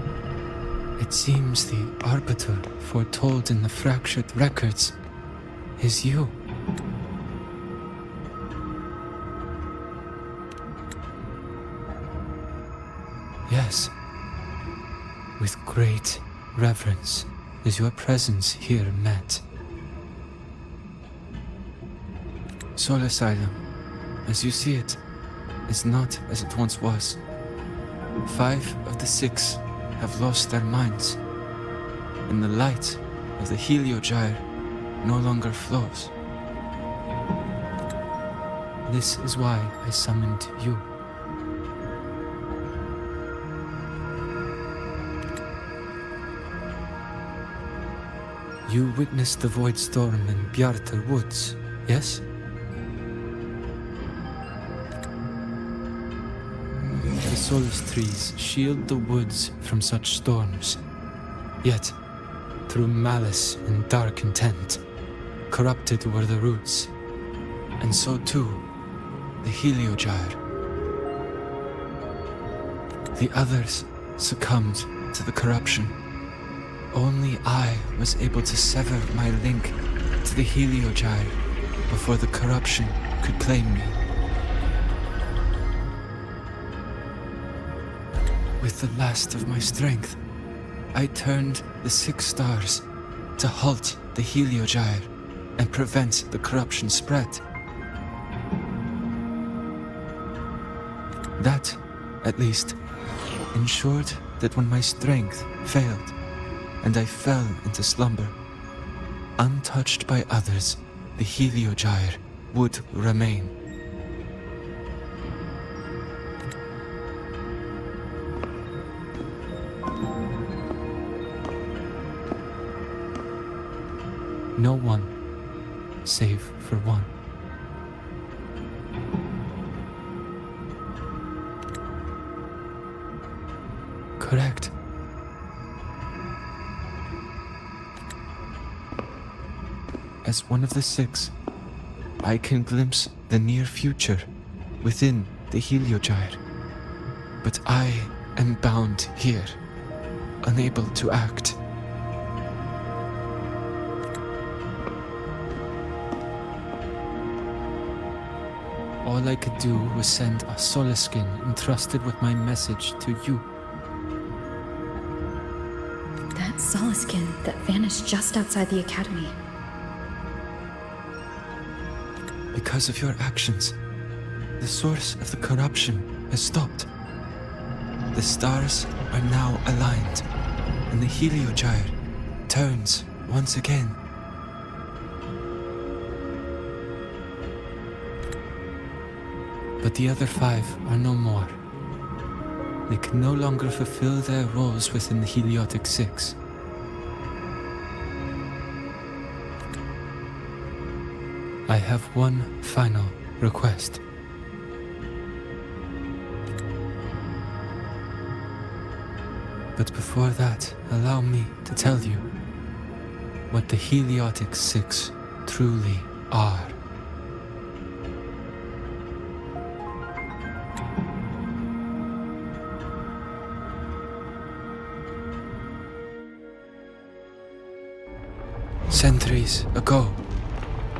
It seems the Arbiter foretold in the fractured records is you. Yes. With great reverence is your presence here met. Soul Asylum, as you see it, is not as it once was. 5 of the 6 have lost their minds, and the light of the Heliogyre no longer flows. This is why I summoned you. You witnessed the Void Storm in Bjartar Woods, yes? The Solace trees shield the woods from such storms. Yet, through malice and dark intent, corrupted were the roots, and so too the Heliogyre. The others succumbed to the corruption. Only I was able to sever my link to the Heliogyre before the corruption could claim me. With the last of my strength, I turned the 6 stars to halt the Heliogyre and prevent the corruption spread. That, at least, ensured that when my strength failed, and I fell into slumber, untouched by others, the Heliogyre would remain. No one, save for one. Correct. As one of the 6, I can glimpse the near future within the Heliogyre. But I am bound here, unable to act. All I could do was send a Solaskin entrusted with my message to you. That Solaskin that vanished just outside the academy. Because of your actions, the source of the corruption has stopped. The stars are now aligned, and the Heliogyre turns once again. But the other 5 are no more. They can no longer fulfill their roles within the Heliotic 6. I have one final request. But before that, allow me to tell you what the Heliotic 6 truly are. Centuries ago,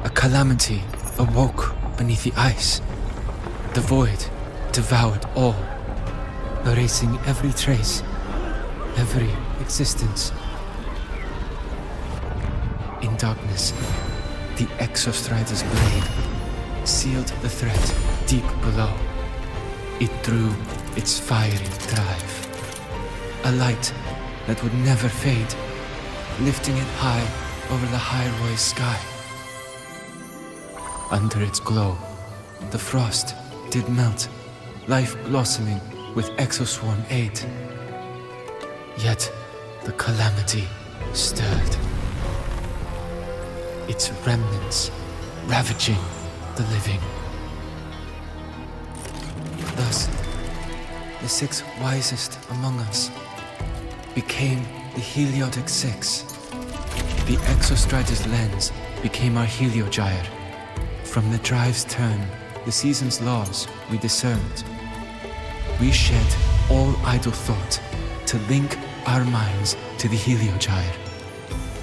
a calamity awoke beneath the ice. The void devoured all, erasing every trace, every existence. In darkness, the Exostrider's blade sealed the threat deep below. It drew its fiery drive, a light that would never fade, lifting it high over the high-rise sky. Under its glow, the frost did melt, life blossoming with Exoswarm aid. Yet the calamity stirred, its remnants ravaging the living. Thus, the 6 wisest among us became the Heliotic 6. The Exostrider's lens became our Heliogyre. From the drive's turn, the season's laws we discerned. We shed all idle thought to link our minds to the Heliogyre.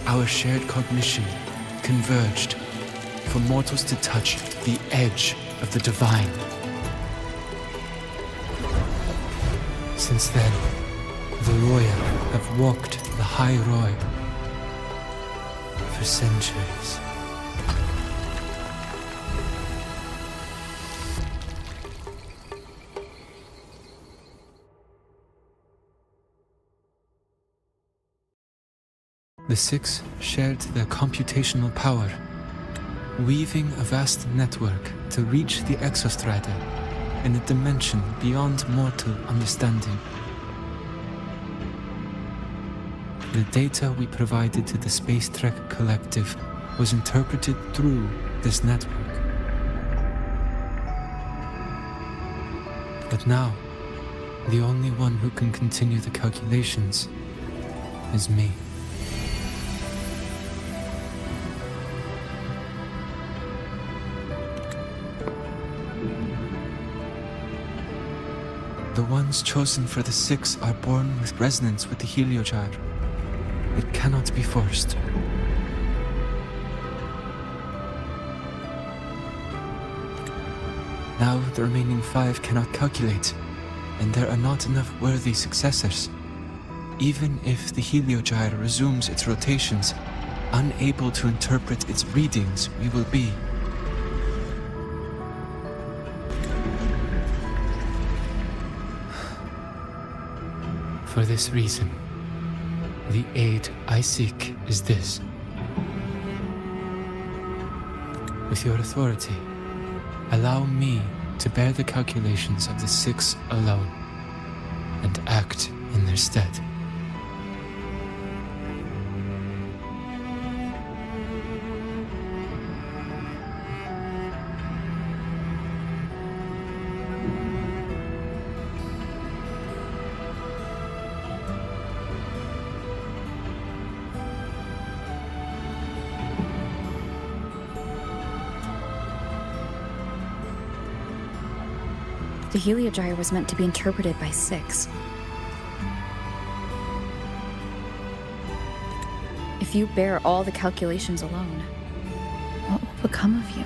Our shared cognition converged for mortals to touch the edge of the divine. Since then, the Roya have walked the High Roy for centuries. The Six shared their computational power, weaving a vast network to reach the Exostrider in a dimension beyond mortal understanding. The data we provided to the Space Trek Collective was interpreted through this network. But now, the only one who can continue the calculations is me. The ones chosen for the Six are born with resonance with the Heliogyre. It cannot be forced. Now the remaining 5 cannot calculate, and there are not enough worthy successors. Even if the Heliogyre resumes its rotations, unable to interpret its readings, we will be. For this reason, the aid I seek is this. With your authority, allow me to bear the calculations of the Six alone, and act in their stead. The Heliogyre was meant to be interpreted by Six. If you bear all the calculations alone, what will become of you?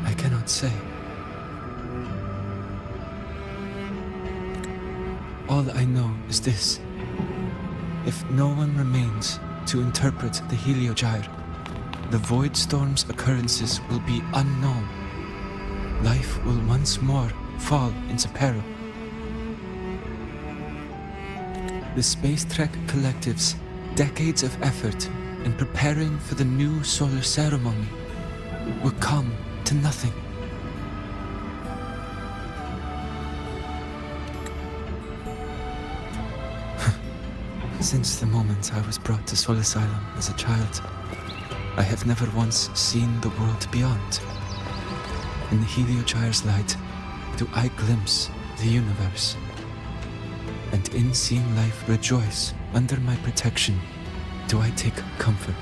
I cannot say. All I know is this. If no one remains to interpret the Heliogyre, the Void Storm's occurrences will be unknown. Life will once more fall into peril. The Space Trek Collective's decades of effort in preparing for the new solar ceremony will come to nothing. Since the moment I was brought to Sol Asylum as a child, I have never once seen the world beyond. In the Heliogyre's light, do I glimpse the universe. And in seeing life rejoice under my protection, do I take comfort.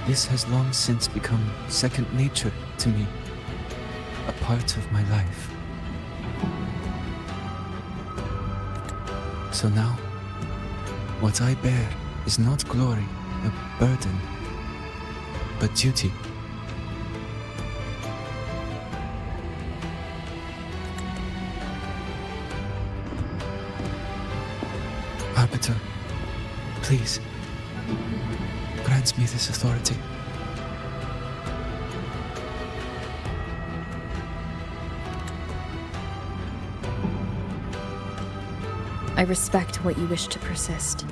This has long since become second nature to me, a part of my life. So now, what I bear is not glory, a burden, but duty. Arbiter, please, grant me this authority. I respect what you wish to persist.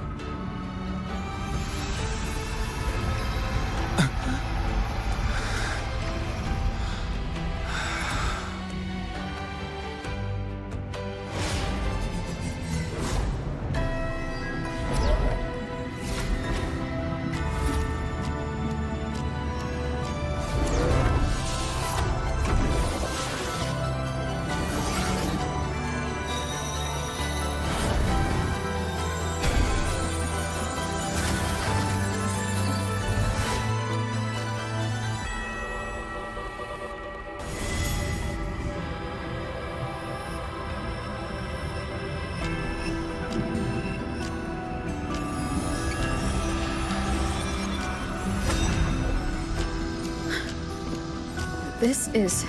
This is...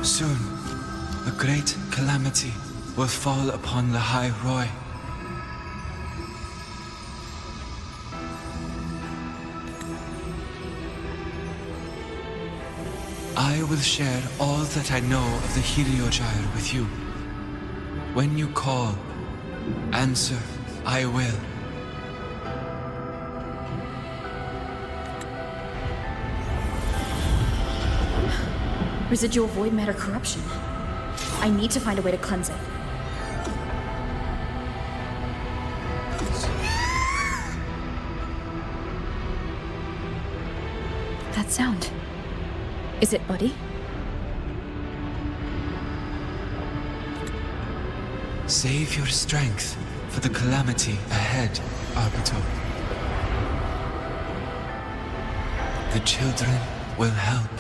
Soon, a great calamity will fall upon the High Roy. I will share all that I know of the Heliogyre with you. When you call, answer, I will. Residual void matter corruption. I need to find a way to cleanse it. That sound. Is it Buddy? Save your strength for the calamity ahead, Arbiter. The children will help.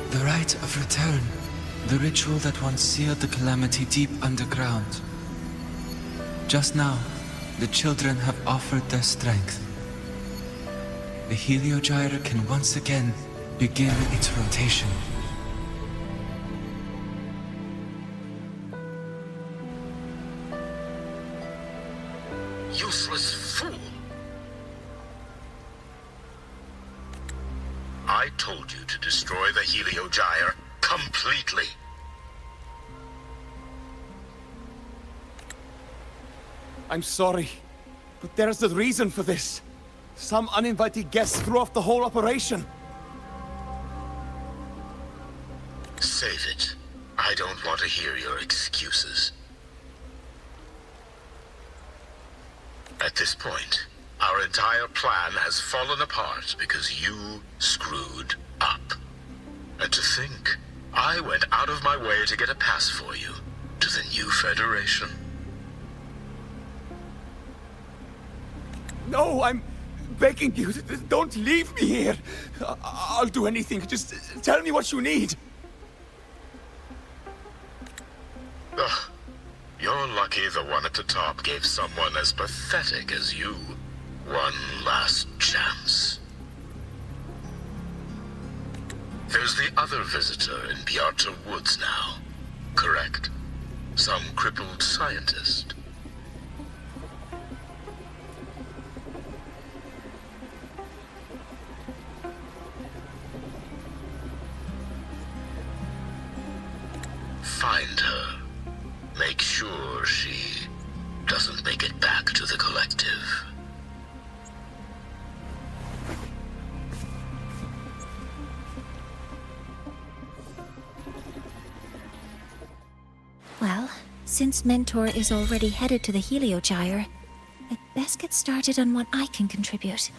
The rite of return. The ritual that once sealed the calamity deep underground. Just now, the children have offered their strength. The Heliogyre can once again begin its rotation. Useless fool! I told you to destroy the Heliogyre completely. I'm sorry, but there's a reason for this. Some uninvited guests threw off the whole operation. Save it. I don't want to hear your excuses. At this point, our entire plan has fallen apart because you screwed up. And to think, I went out of my way to get a pass for you to the new Federation. No, I'm begging you, don't leave me here. I'll do anything, just tell me what you need. Ugh. You're lucky the one at the top gave someone as pathetic as you one last chance. There's the other visitor in Bjarta Woods now, correct? Some crippled scientist. Find her. Make sure she doesn't make it back to the collective. Well, since Mentor is already headed to the Heliogyre, I'd best get started on what I can contribute.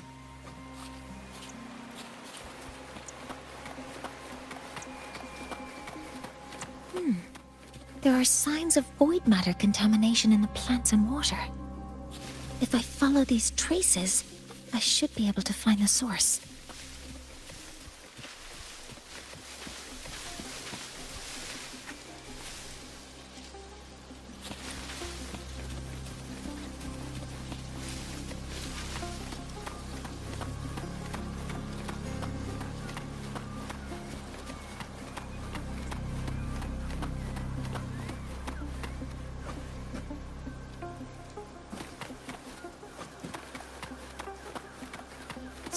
There are signs of void matter contamination in the plants and water. If I follow these traces, I should be able to find the source.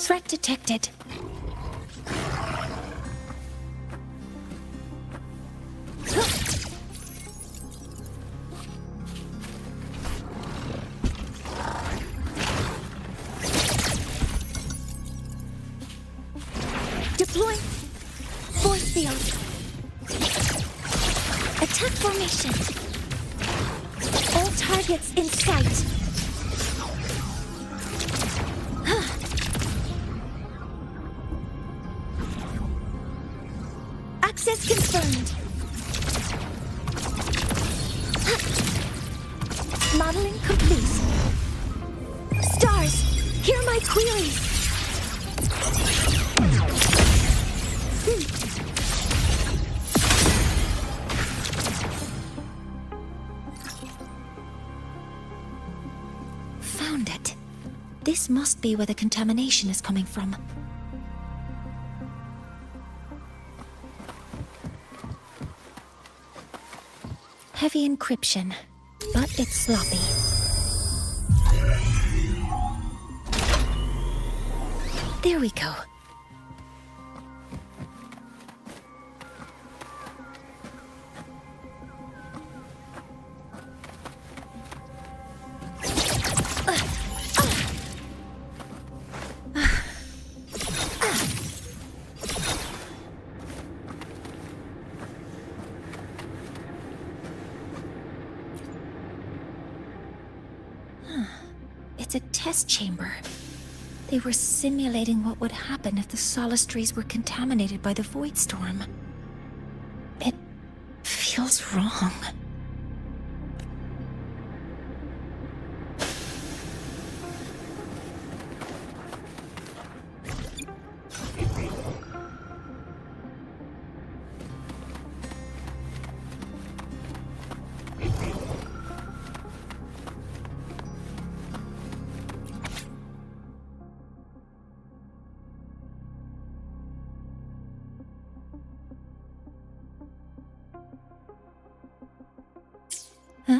Threat detected. Deploying force field. Attack formation. All targets in sight. Access confirmed. Modeling complete. Stars, hear my queries. Found it. This must be where the contamination is coming from. Heavy encryption, but it's sloppy. There we go. It's a test chamber. They were simulating what would happen if the solistries were contaminated by the void storm. It feels wrong. Huh?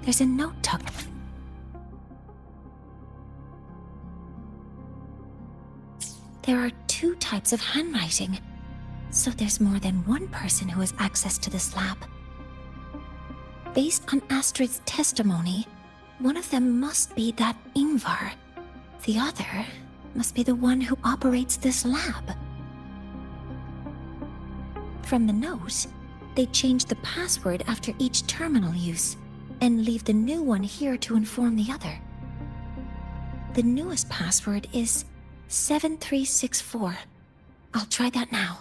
There's a note tucked. There are 2 types of handwriting, so there's more than one person who has access to this lab. Based on Astrid's testimony, one of them must be that Ingvar. The other must be the one who operates this lab. From the note, they change the password after each terminal use, and leave the new one here to inform the other. The newest password is 7364. I'll try that now.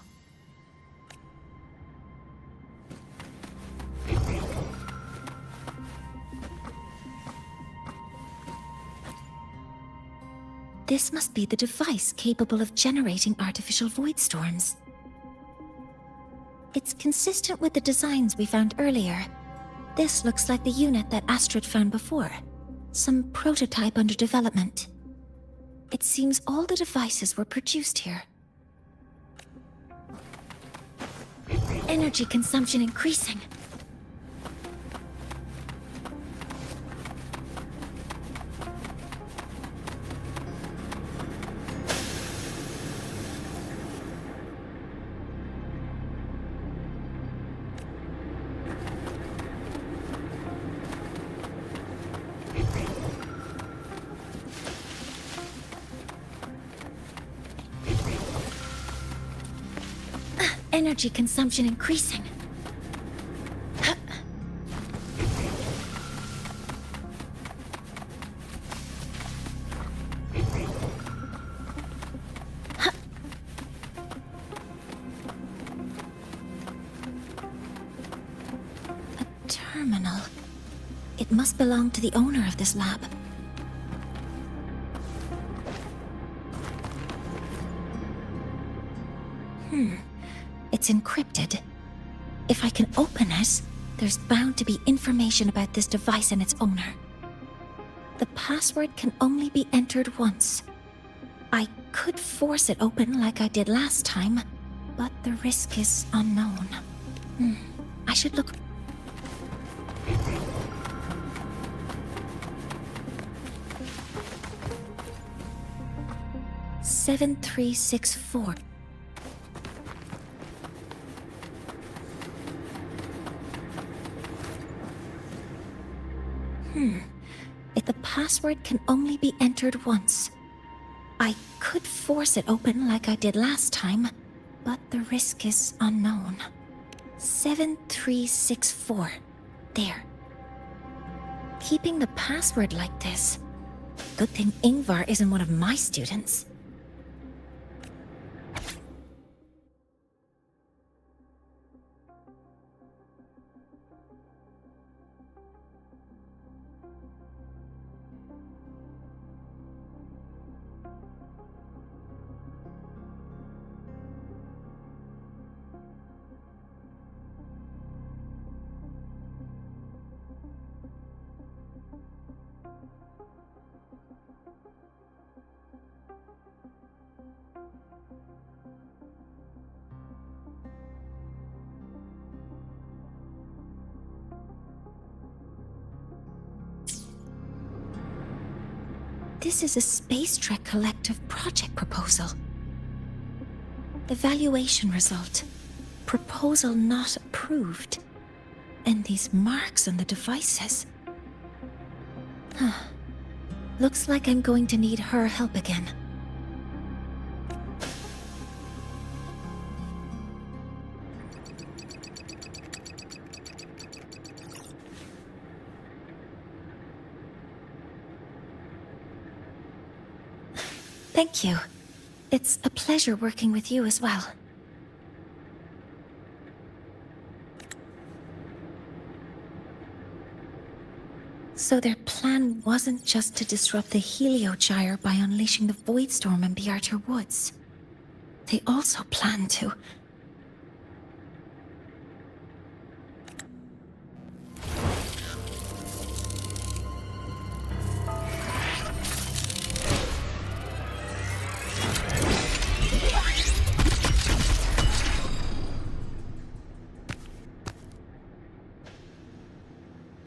This must be the device capable of generating artificial void storms. It's consistent with the designs we found earlier. This looks like the unit that Astrid found before. Some prototype under development. It seems all the devices were produced here. Energy consumption increasing. Energy consumption increasing. A terminal. It must belong to the owner of this lab. It's encrypted. If I can open it, there's bound to be information about this device and its owner. The password can only be entered once. I could force it open like I did last time, but the risk is unknown. I should look... 7364. If the password can only be entered once, I could force it open like I did last time, but the risk is unknown. 7364. There. Keeping the password like this. Good thing Ingvar isn't one of my students. This is a Space Trek Collective project proposal. The valuation result. Proposal not approved. And these marks on the devices. Looks like I'm going to need her help again. Thank you. It's a pleasure working with you as well. So their plan wasn't just to disrupt the Heliogyre by unleashing the Voidstorm in the Outer Woods. They also planned to...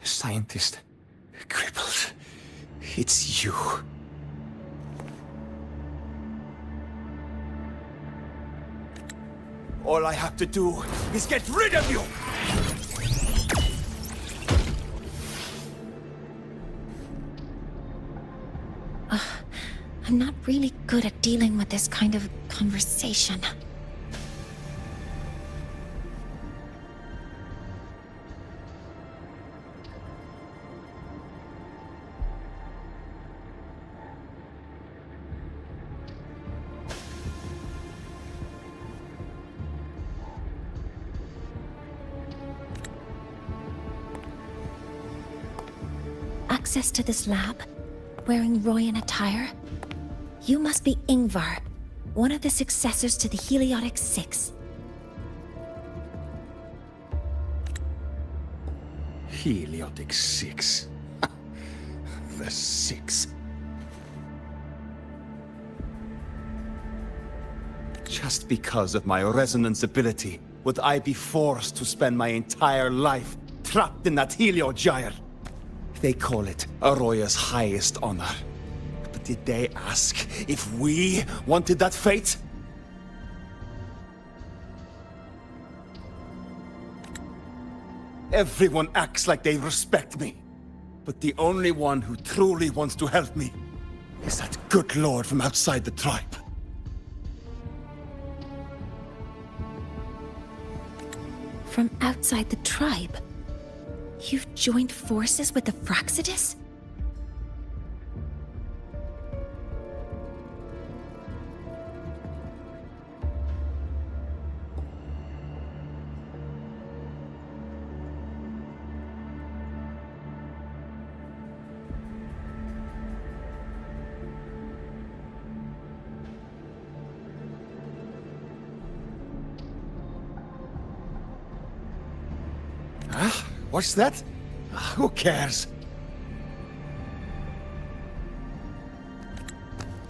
Scientist. Crippled. It's you. All I have to do is get rid of you! I'm not really good at dealing with this kind of conversation. Access to this lab, wearing Royan attire. You must be Ingvar, one of the successors to the Heliotic Six. Heliotic Six. The Six. Just because of my resonance ability, would I be forced to spend my entire life trapped in that Heliogyre? They call it Aroya's highest honor. But did they ask if we wanted that fate? Everyone acts like they respect me. But the only one who truly wants to help me is that good lord from outside the tribe. From outside the tribe? You've joined forces with the Fraxidus? Huh? What's that? Who cares?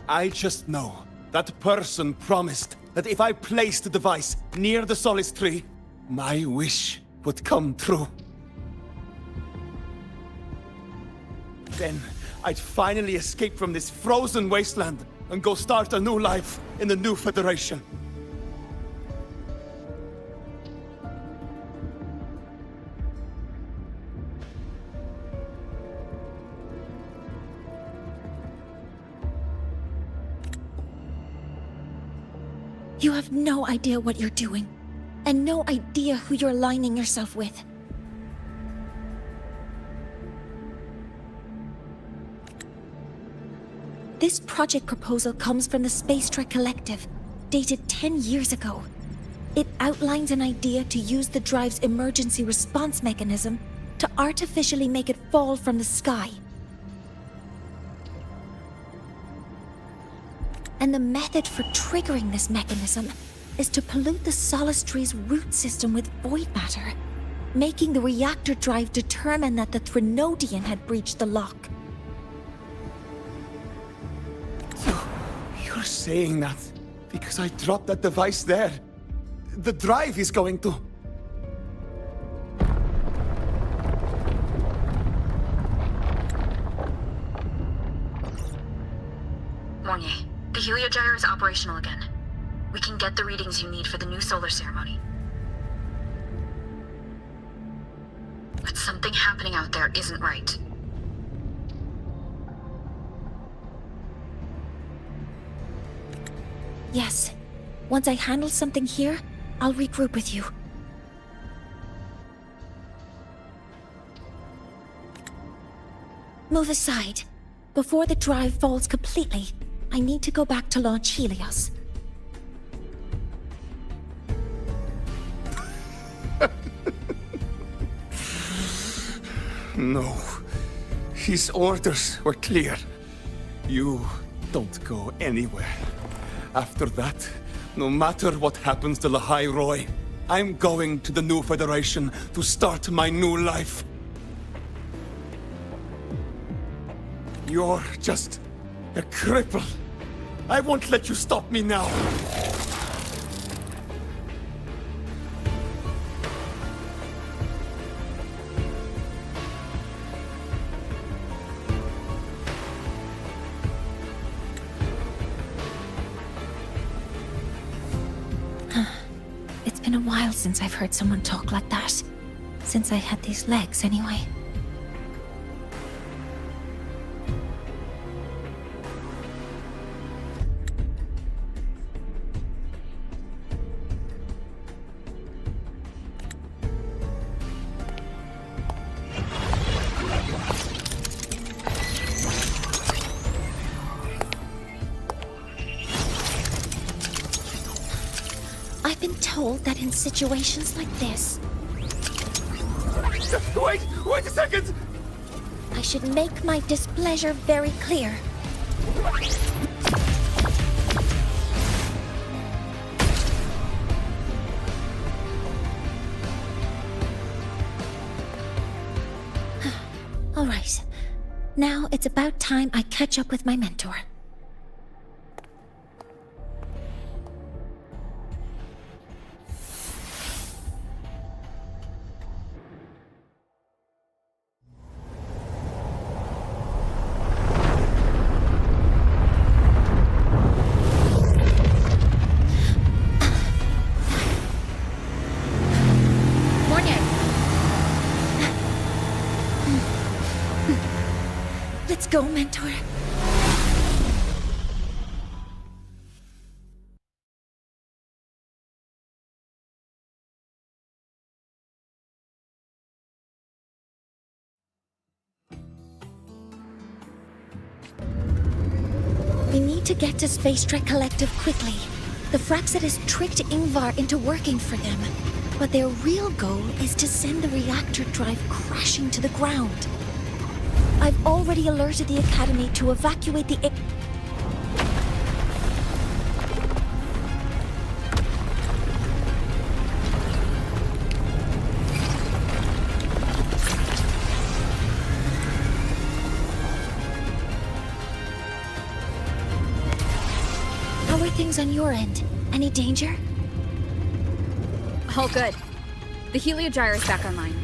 I just know that person promised that if I placed the device near the Solace Tree, my wish would come true. Then I'd finally escape from this frozen wasteland and go start a new life in the new Federation. You have no idea what you're doing, and no idea who you're aligning yourself with. This project proposal comes from the Space Trek Collective, dated 10 years ago. It outlines an idea to use the drive's emergency response mechanism to artificially make it fall from the sky. And the method for triggering this mechanism is to pollute the Solistry's root system with void matter, making the reactor drive determine that the Threnodian had breached the lock. You're saying that because I dropped that device there. The drive is going to... Mornier, the heliogyre is operational again. We can get the readings you need for the new solar ceremony. But something happening out there isn't right. Yes. Once I handle something here, I'll regroup with you. Move aside. Before the drive falls completely, I need to go back to launch Helios. No. His orders were clear. You don't go anywhere. After that, no matter what happens to Lahai Roy, I'm going to the new Federation to start my new life. You're just a cripple. I won't let you stop me now. It's been a while since I've heard someone talk like that. Since I had these legs, anyway. I've been told that in situations like this... Wait a second! I should make my displeasure very clear. All right. Now it's about time I catch up with my mentor. Let's go, mentor. We need to get to Space Trek Collective quickly. The Fraxit has tricked Ingvar into working for them, but their real goal is to send the reactor drive crashing to the ground. I've already alerted the Academy to evacuate the... How are things on your end? Any danger? All good. The heliogyre is back online.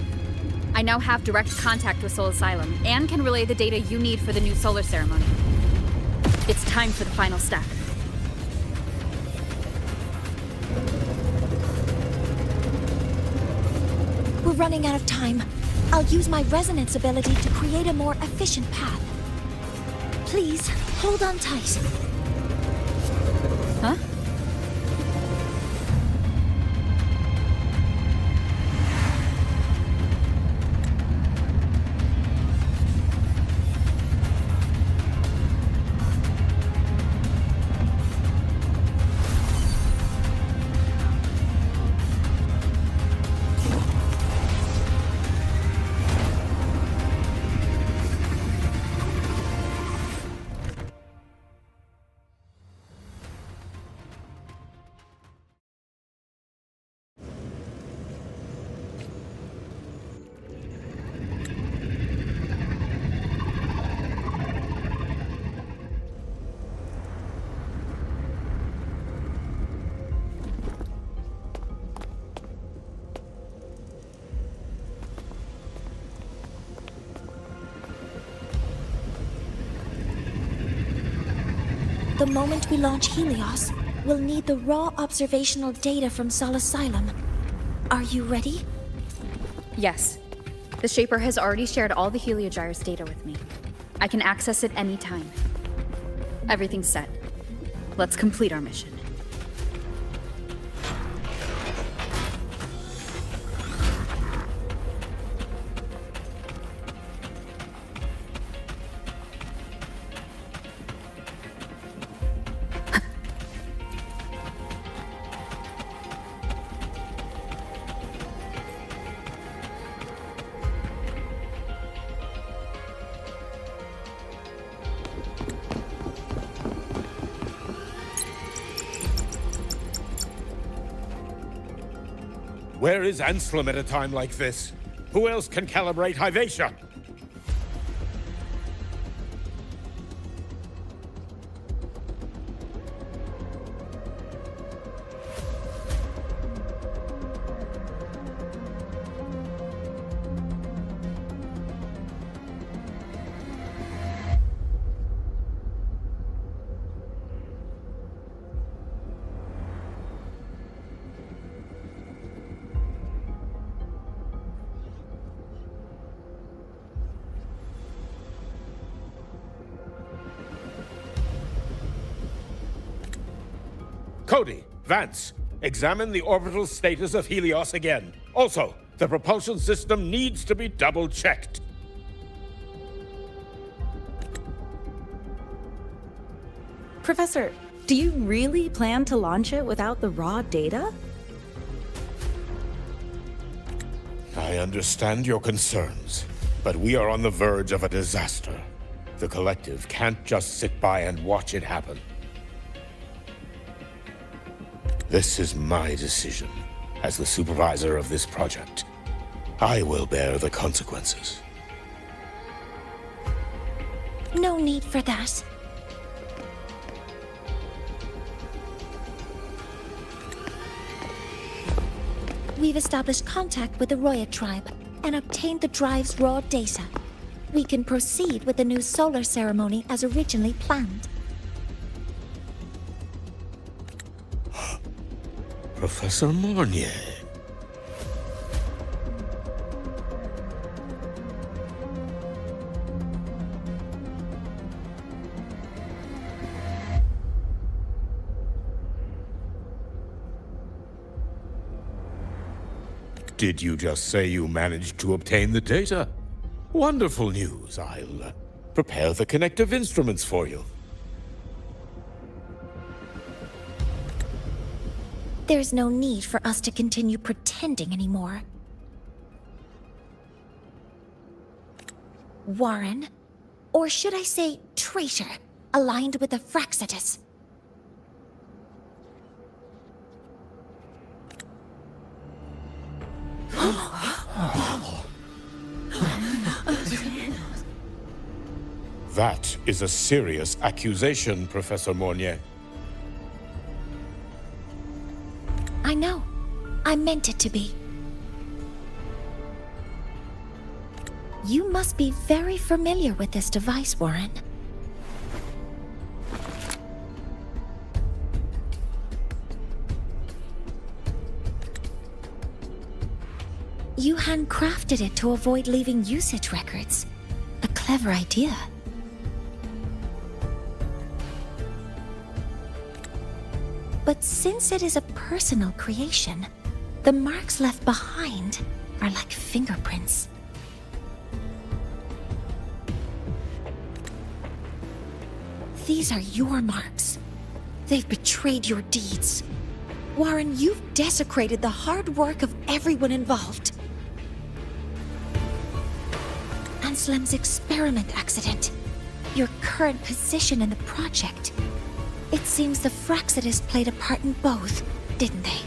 I now have direct contact with Soul Asylum, and can relay the data you need for the new solar ceremony. It's time for the final step. We're running out of time. I'll use my resonance ability to create a more efficient path. Please, hold on tight. Huh? The moment we launch Helios, we'll need the raw observational data from Sol Asylum. Are you ready? Yes. The Shaper has already shared all the Heliogyre's data with me. I can access it anytime. Everything's set. Let's complete our mission. Where is Anselm at a time like this? Who else can calibrate Hyvatia? Cody, Vance, examine the orbital status of Helios again. Also, the propulsion system needs to be double-checked. Professor, do you really plan to launch it without the raw data? I understand your concerns, but we are on the verge of a disaster. The Collective can't just sit by and watch it happen. This is my decision. As the supervisor of this project, I will bear the consequences. No need for that. We've established contact with the Roya tribe and obtained the drive's raw data. We can proceed with the new solar ceremony as originally planned. Professor Mornier. Did you just say you managed to obtain the data? Wonderful news. I'll prepare the connective instruments for you. There's no need for us to continue pretending anymore. Warren, or should I say traitor, aligned with the Fraxitus. That is a serious accusation, Professor Mornier. I know. I meant it to be. You must be very familiar with this device, Warren. You handcrafted it to avoid leaving usage records. A clever idea. But since it is a personal creation, the marks left behind are like fingerprints. These are your marks. They've betrayed your deeds. Warren, you've desecrated the hard work of everyone involved. Anslem's experiment accident. Your current position in the project. It seems the Fraxidus played a part in both, didn't they?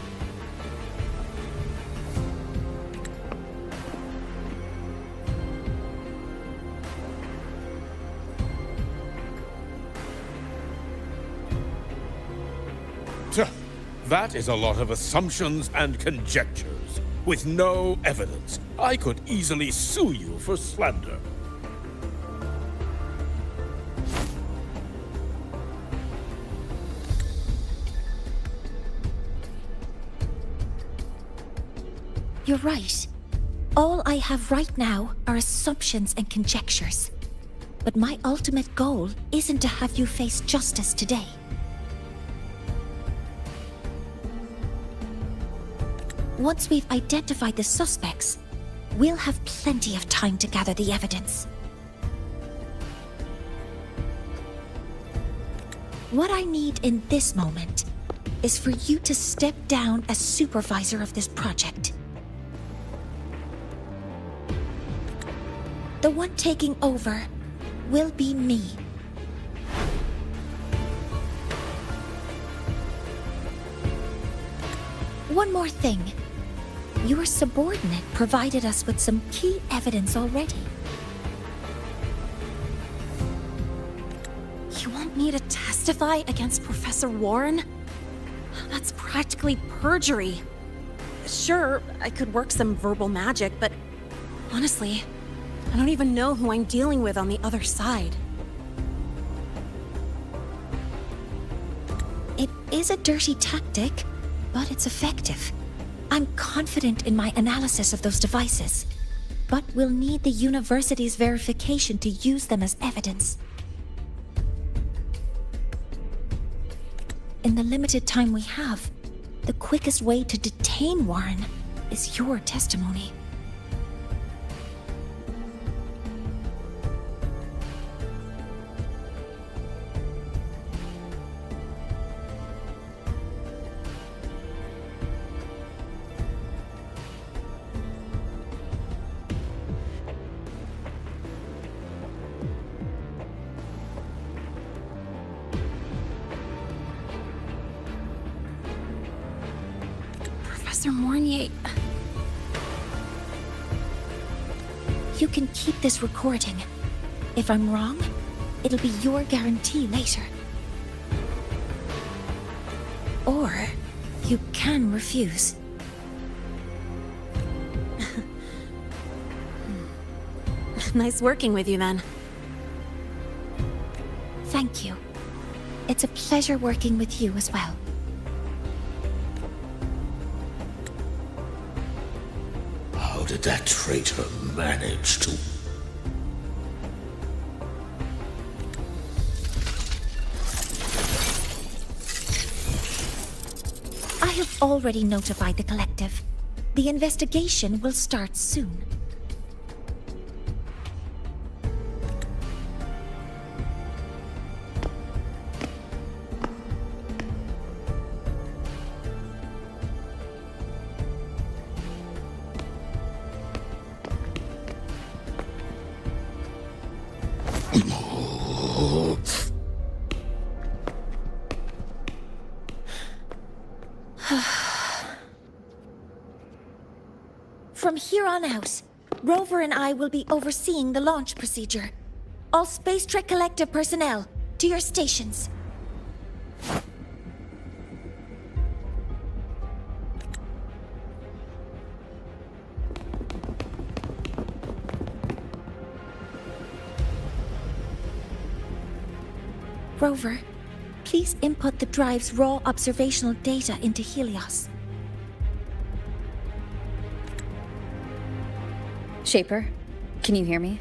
That is a lot of assumptions and conjectures, with no evidence. I could easily sue you for slander. You're right. All I have right now are assumptions and conjectures. But my ultimate goal isn't to have you face justice today. Once we've identified the suspects, we'll have plenty of time to gather the evidence. What I need in this moment is for you to step down as supervisor of this project. The one taking over will be me. One more thing. Your subordinate provided us with some key evidence already. You want me to testify against Professor Warren? That's practically perjury. Sure, I could work some verbal magic, but honestly, I don't even know who I'm dealing with on the other side. It is a dirty tactic, but it's effective. I'm confident in my analysis of those devices, but we'll need the university's verification to use them as evidence. In the limited time we have, the quickest way to detain Warren is your testimony. Professor Mornier... You can keep this recording. If I'm wrong, it'll be your guarantee later. Or you can refuse. Nice working with you, then. Thank you. It's a pleasure working with you as well. How did that traitor manage to... I have already notified the collective. The investigation will start soon. From here on out, Rover and I will be overseeing the launch procedure. All Space Trek Collective personnel, to your stations. Rover, please input the drive's raw observational data into Helios. Shaper, can you hear me?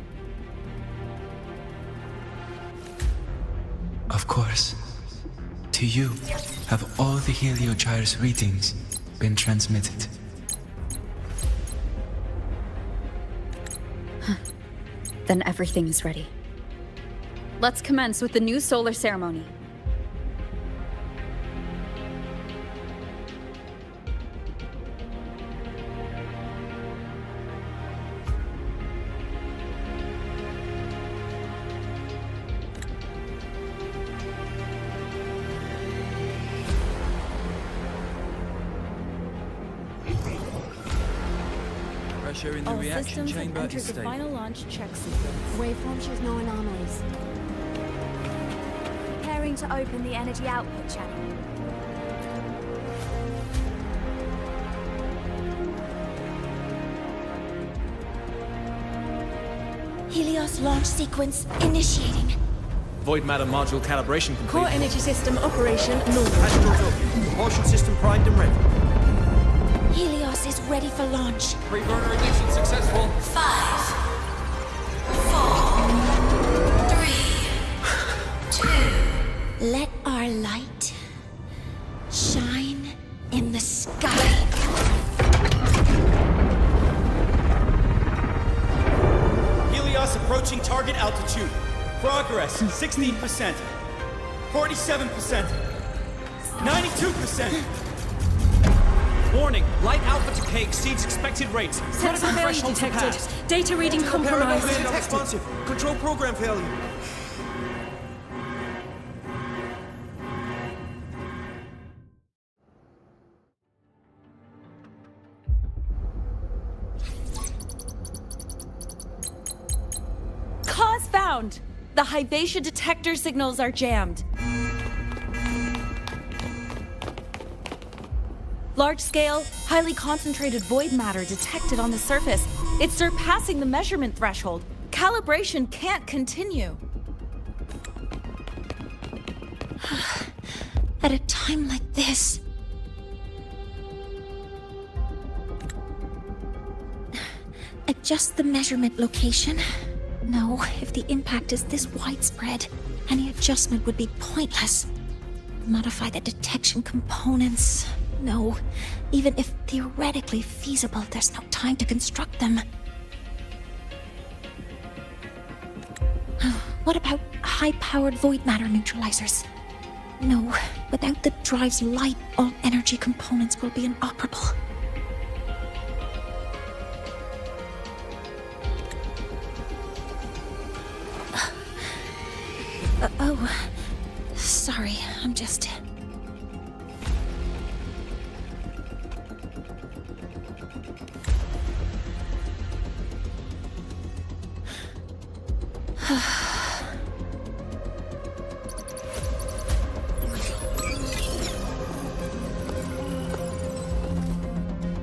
Of course. To you, have all the Heliogyre's readings been transmitted? Then everything is ready. Let's commence with the new solar ceremony. Pressure in the reaction chamber is stable. The final launch check sequence. Waveform shows no anomalies. Preparing to open the energy output channel. Helios launch sequence initiating. Void matter module calibration complete. Core energy system operation normal. Astros open. Propulsion system primed and ready. Helios is ready for launch. Pre-burner ignition successful. 5, 4, 3, 2. Let our light shine in the sky. Helios approaching target altitude. Progress 16%. 47%. 92%. Warning, light alpha decay exceeds expected rates. Sensor failure detected. Data reading compromised. Responsive. Control program failure. Cause found! The Hyvatia detector signals are jammed. Large-scale, highly concentrated void matter detected on the surface. It's surpassing the measurement threshold. Calibration can't continue. At a time like this... Adjust the measurement location. No, if the impact is this widespread, any adjustment would be pointless. Modify the detection components. No, even if theoretically feasible, there's no time to construct them. What about high-powered void matter neutralizers? No, without the drive's light, all energy components will be inoperable. Oh, sorry, I'm just...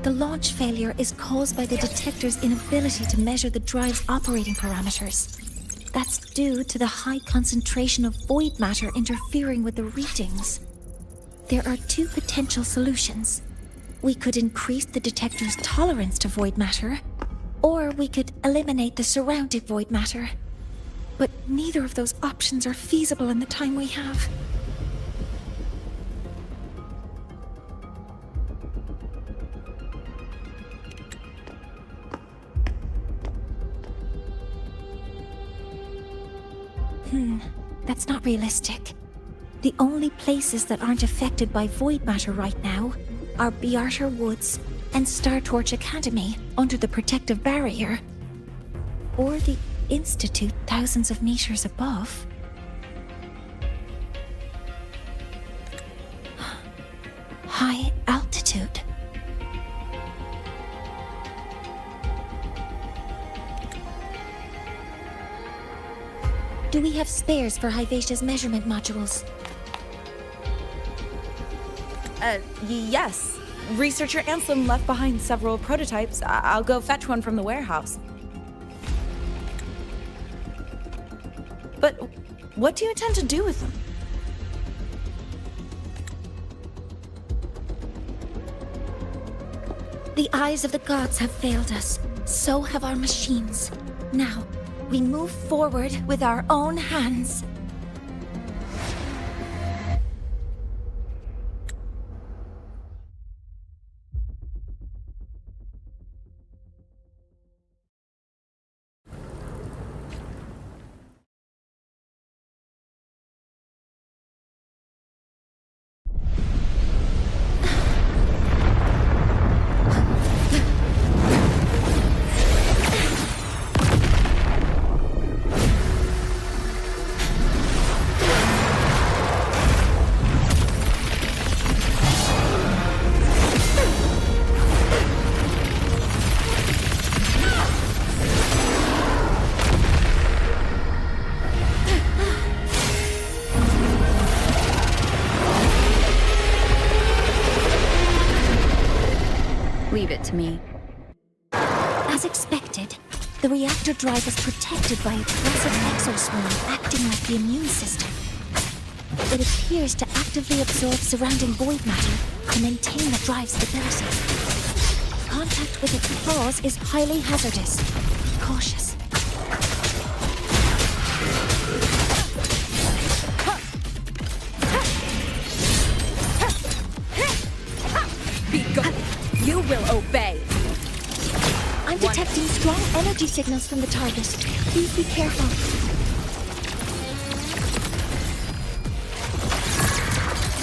The launch failure is caused by the detector's inability to measure the drive's operating parameters. That's due to the high concentration of void matter interfering with the readings. There are two potential solutions. We could increase the detector's tolerance to void matter, or we could eliminate the surrounding void matter. But neither of those options are feasible in the time we have. That's not realistic. The only places that aren't affected by void matter right now are Bearter Woods and Star Torch Academy under the protective barrier. Or the Institute thousands of meters above. High altitude. Do we have spares for Hyvatia's measurement modules? Yes. Researcher Anselm left behind several prototypes. I'll go fetch one from the warehouse. But what do you intend to do with them? The eyes of the gods have failed us. So have our machines. Now, we move forward with our own hands. Leave it to me. As expected, the reactor drive is protected by a press of exoswarm acting like the immune system. It appears to actively absorb surrounding void matter to maintain the drive's stability. Contact with its claws is highly hazardous. Be cautious. Be gone. You will obey. I'm detecting strong energy signals from the target. Please be careful.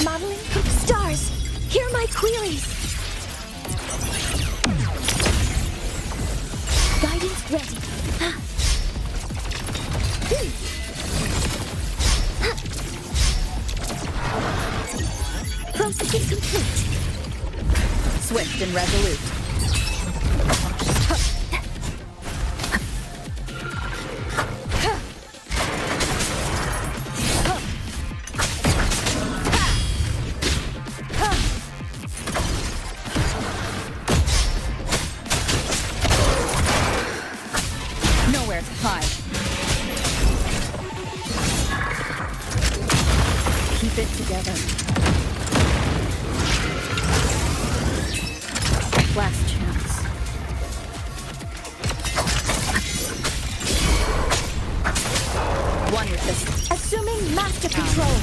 Modeling from stars. Hear my queries. Guidance ready. Processing complete. Swift and resolute. Nowhere to hide. Keep it together. Last chance. One with this. Assuming master control.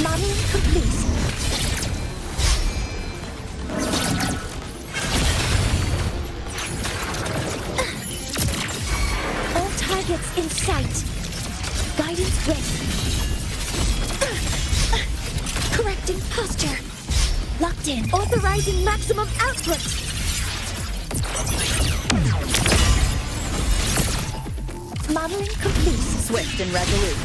Modeling complete. All targets in sight. Guidance ready. Correcting posture. Locked in. Authorizing maximum output. Modeling complete. Swift and resolute.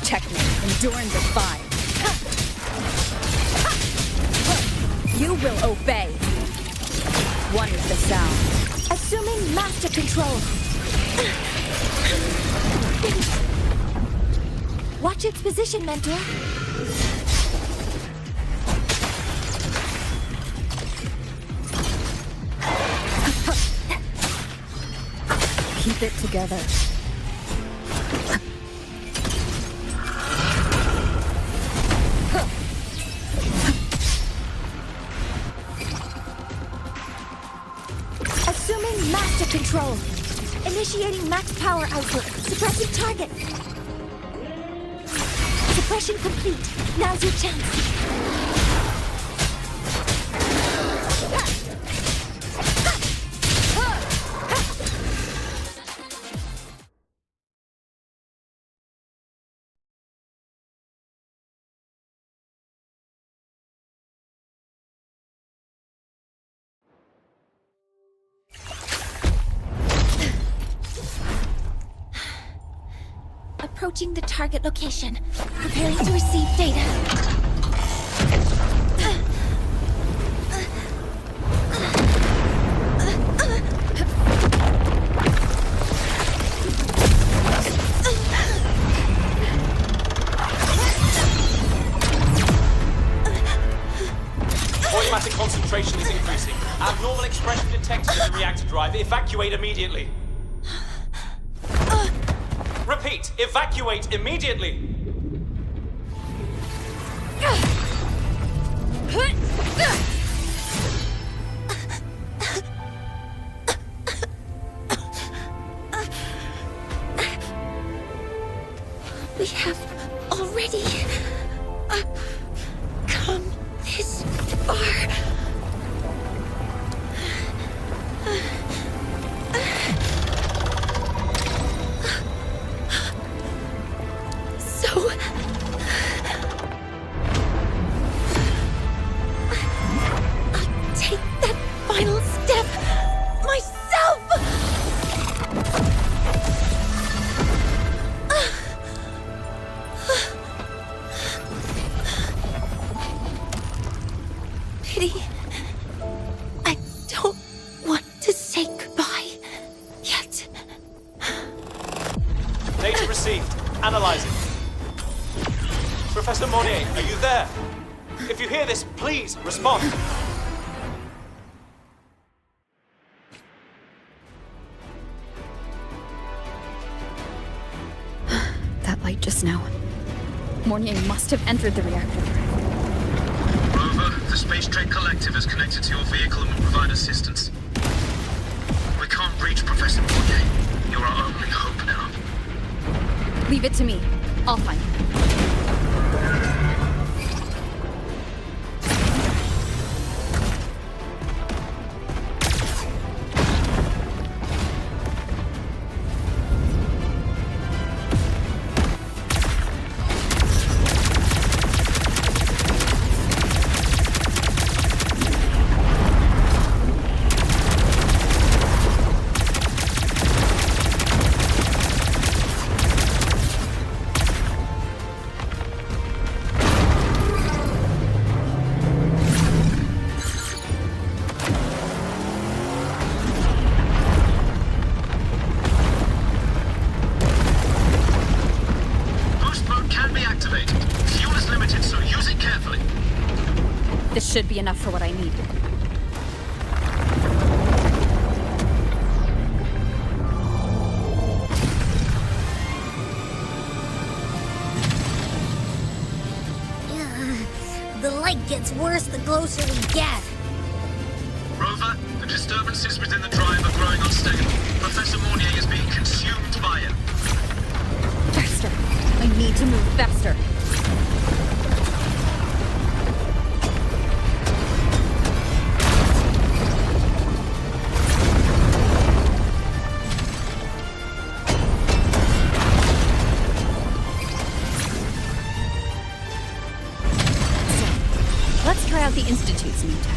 Checkmate. Endurance of fire. You will obey. One is the sound. Assuming master control. Watch its position, Mentor. Keep it together. Assuming master control. Initiating max power output. Suppressing target. Suppression complete. Now's your chance. Approaching the target location. Preparing to receive data. Toxic concentration is increasing. Abnormal expression detected in the reactor drive. Evacuate immediately. Repeat, evacuate immediately. We have already come this far. So I'll take that final step myself. Pity. I don't want to say goodbye yet. Data received. Analyzing. Professor Monnier, are you there? If you hear this, please respond. That light just now. Mornier must have entered the reactor. Rover, the Space Trade Collective is connected to your vehicle and will provide assistance. We can't reach Professor Monnier. You're our only hope now. Leave it to me. I'll find him. This should be enough for what I need. The light gets worse the closer we get. Rover, the disturbances within the drive are growing unstable. Professor Monnier is being consumed by it. Faster! I need to move faster. Let's try out the Institute's new tech.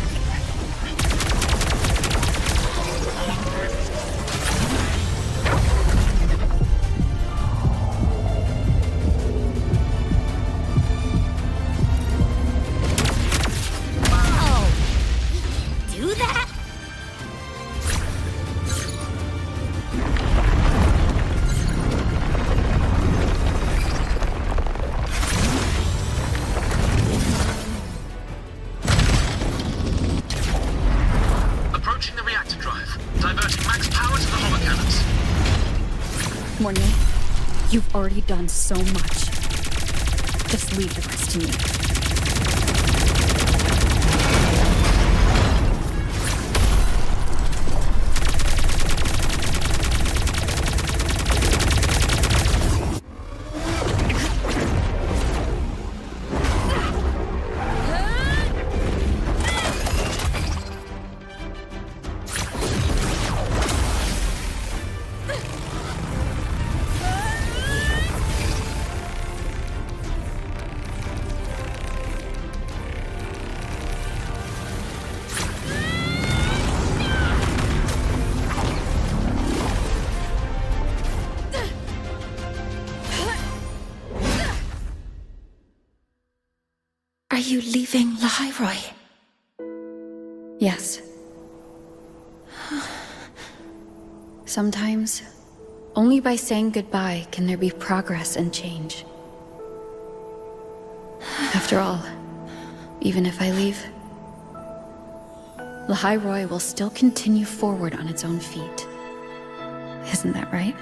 Do that? Approaching the reactor drive. Diverting max power to the holocannons. Mornier, you've already done so much. Just leave the rest to me. Are you leaving Lahairoi? Yes. Sometimes, only by saying goodbye can there be progress and change. After all, even if I leave, Lahai will still continue forward on its own feet. Isn't that right?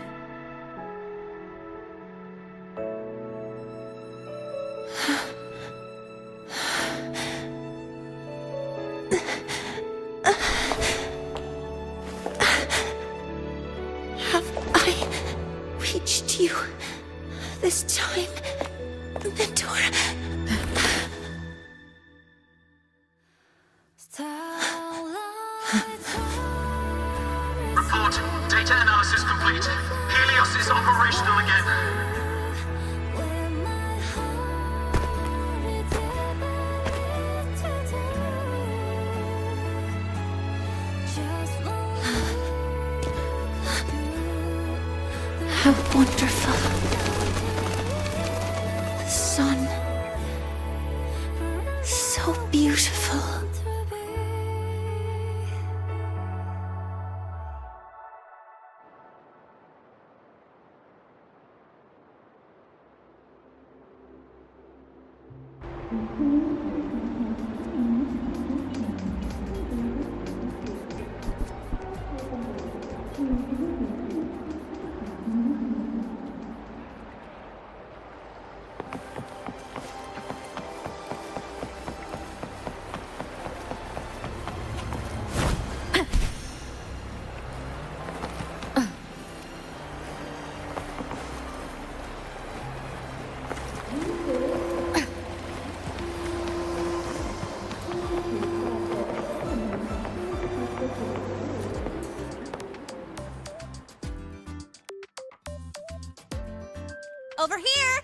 Have I reached you this time, Mentor? Report. Data analysis complete. Helios is operational again. How wonderful. The sun. So beautiful. Over here!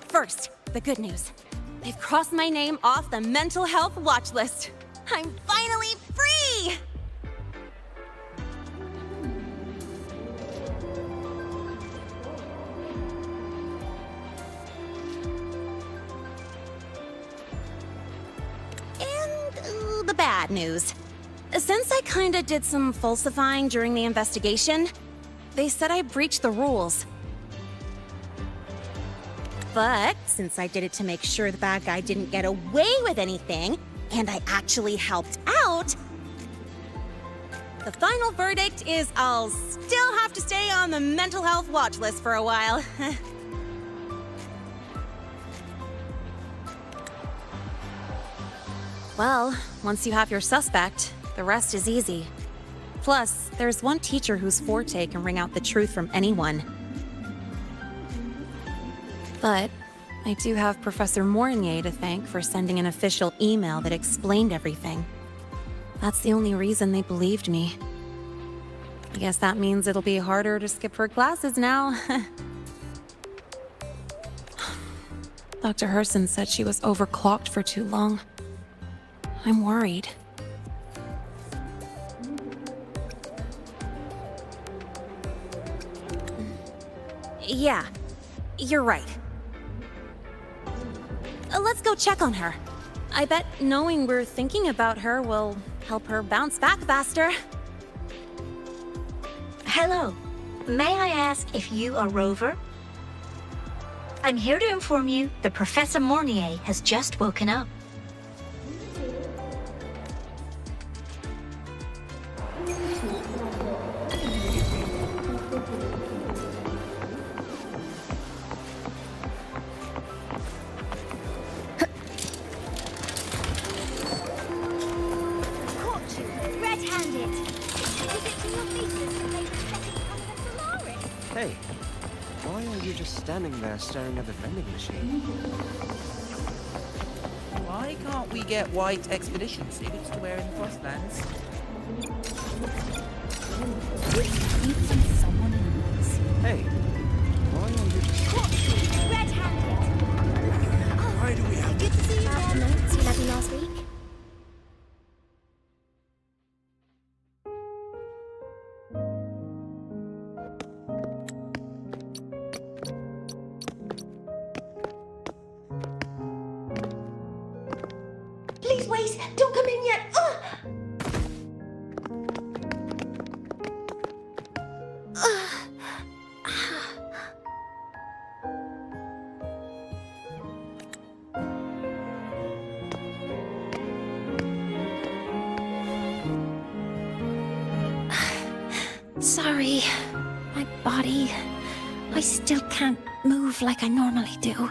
First, the good news. They've crossed my name off the mental health watch list. I'm finally free! And the bad news. Since I kinda did some falsifying during the investigation, they said I breached the rules. But since I did it to make sure the bad guy didn't get away with anything, and I actually helped out, the final verdict is I'll still have to stay on the mental health watch list for a while. Well, once you have your suspect, the rest is easy. Plus, there's one teacher whose forte can wring out the truth from anyone. But I do have Professor Mornier to thank for sending an official email that explained everything. That's the only reason they believed me. I guess that means it'll be harder to skip her classes now. Dr. Herson said she was overclocked for too long. I'm worried. Yeah, you're right. Let's go check on her. I bet knowing we're thinking about her will help her bounce back faster. Hello. May I ask if you are Rover? I'm here to inform you that Professor Mornier has just woken up. Hey, why are you just standing there staring at the vending machine? Why can't we get white expedition suits to wear in the Frostlands? Hey, why are you just... Red-handed! Why do we have... Good to see you, Mom. Notes you left me last week. Please wait! Don't come in yet! sorry. I still can't move like I normally do.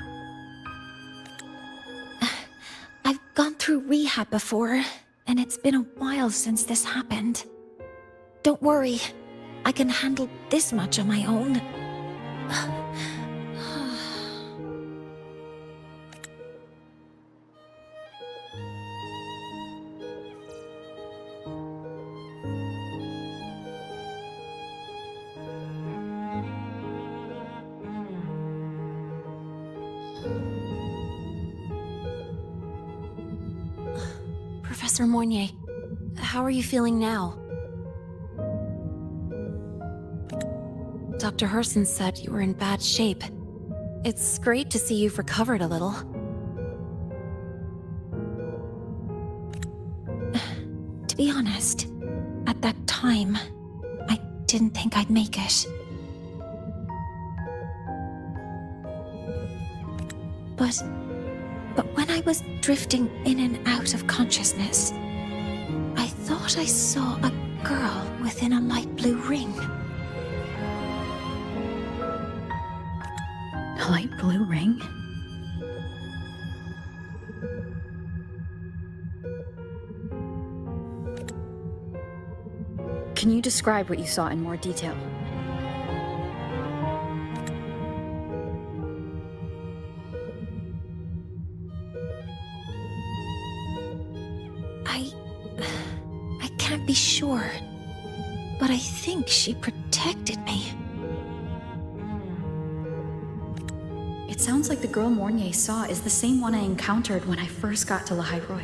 I've gone through rehab before, and it's been a while since this happened. Don't worry, I can handle this much on my own. Professor Mornier, how are you feeling now? Dr. Herson said you were in bad shape. It's great to see you've recovered a little. To be honest, at that time, I didn't think I'd make it. But when I was drifting in and out of consciousness, I thought I saw a girl within a light blue ring. A light blue ring? Can you describe what you saw in more detail? I can't be sure, but I think she protected me. It sounds like the girl Mornier saw is the same one I encountered when I first got to Lahairoi.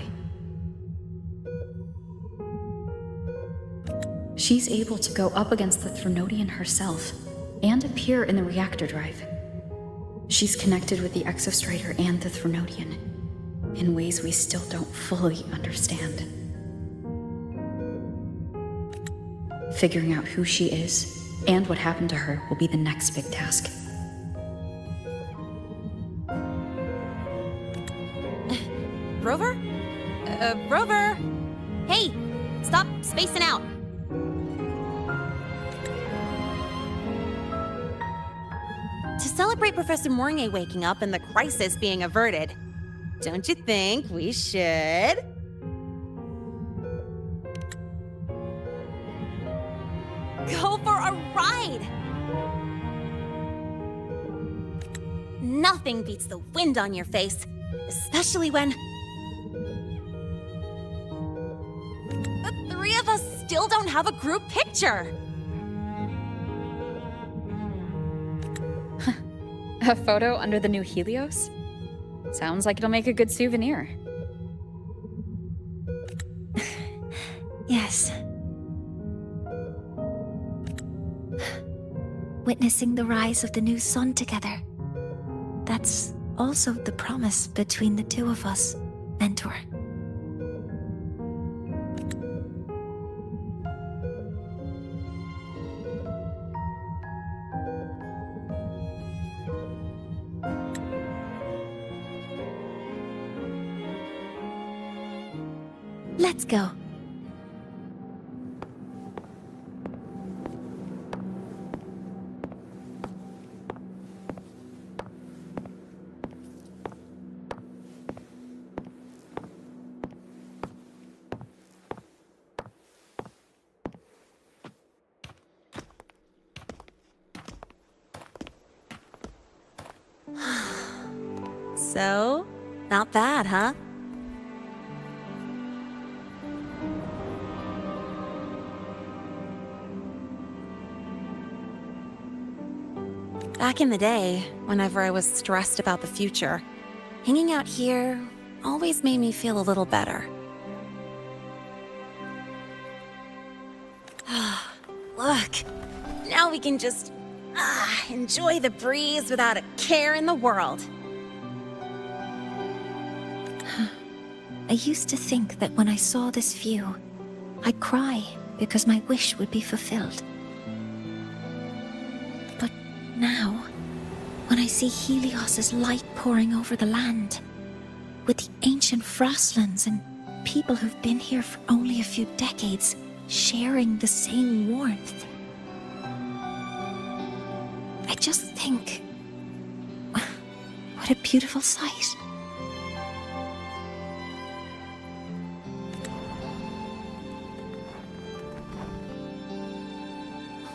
She's able to go up against the Threnodian herself and appear in the reactor drive. She's connected with the Exostrider and the Threnodian in ways we still don't fully understand. Figuring out who she is and what happened to her will be the next big task. Rover? Rover! Hey! Stop spacing out! To celebrate Professor Mornier waking up and the crisis being averted, don't you think we should? Go for a ride! Nothing beats the wind on your face, especially when the three of us still don't have a group picture. A photo under the new Helios? Sounds like it'll make a good souvenir. Yes. Witnessing the rise of the new sun together. That's also the promise between the two of us, Mentor. Let's go. So, not bad, huh? Back in the day, whenever I was stressed about the future, hanging out here always made me feel a little better. Look, now we can just enjoy the breeze without a care in the world. I used to think that when I saw this view, I'd cry because my wish would be fulfilled. But now, when I see Helios's light pouring over the land, with the ancient frostlands and people who've been here for only a few decades sharing the same warmth, just think, what a beautiful sight.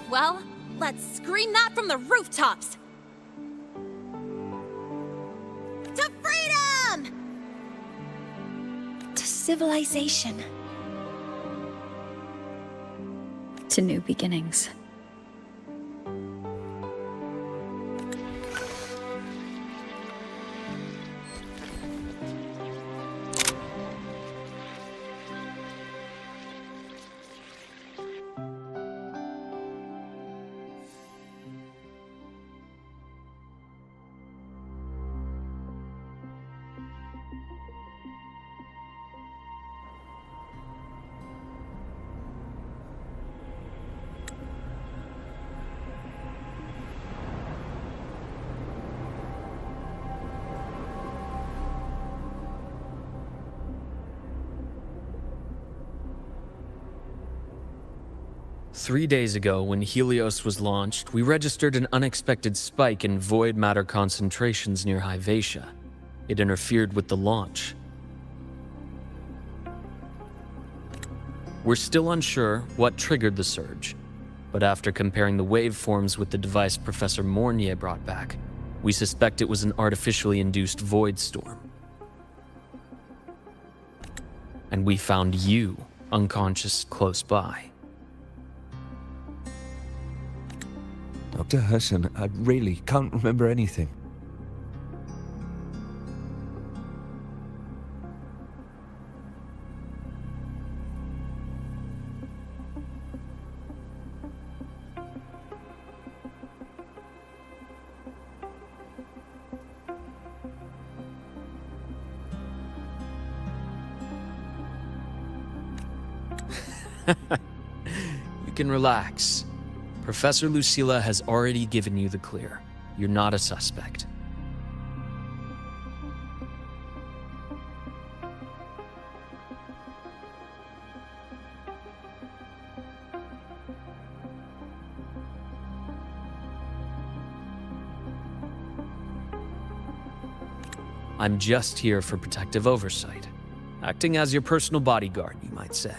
Well, let's scream that from the rooftops! To freedom! To civilization. To new beginnings. Three days ago, when Helios was launched, we registered an unexpected spike in void matter concentrations near Hyvatia. It interfered with the launch. We're still unsure what triggered the surge, but after comparing the waveforms with the device Professor Mornier brought back, we suspect it was an artificially induced void storm. And we found you unconscious close by. Dr. Herson, I really can't remember anything. You can relax. Professor Lucilla has already given you the clear. You're not a suspect. I'm just here for protective oversight. Acting as your personal bodyguard, you might say.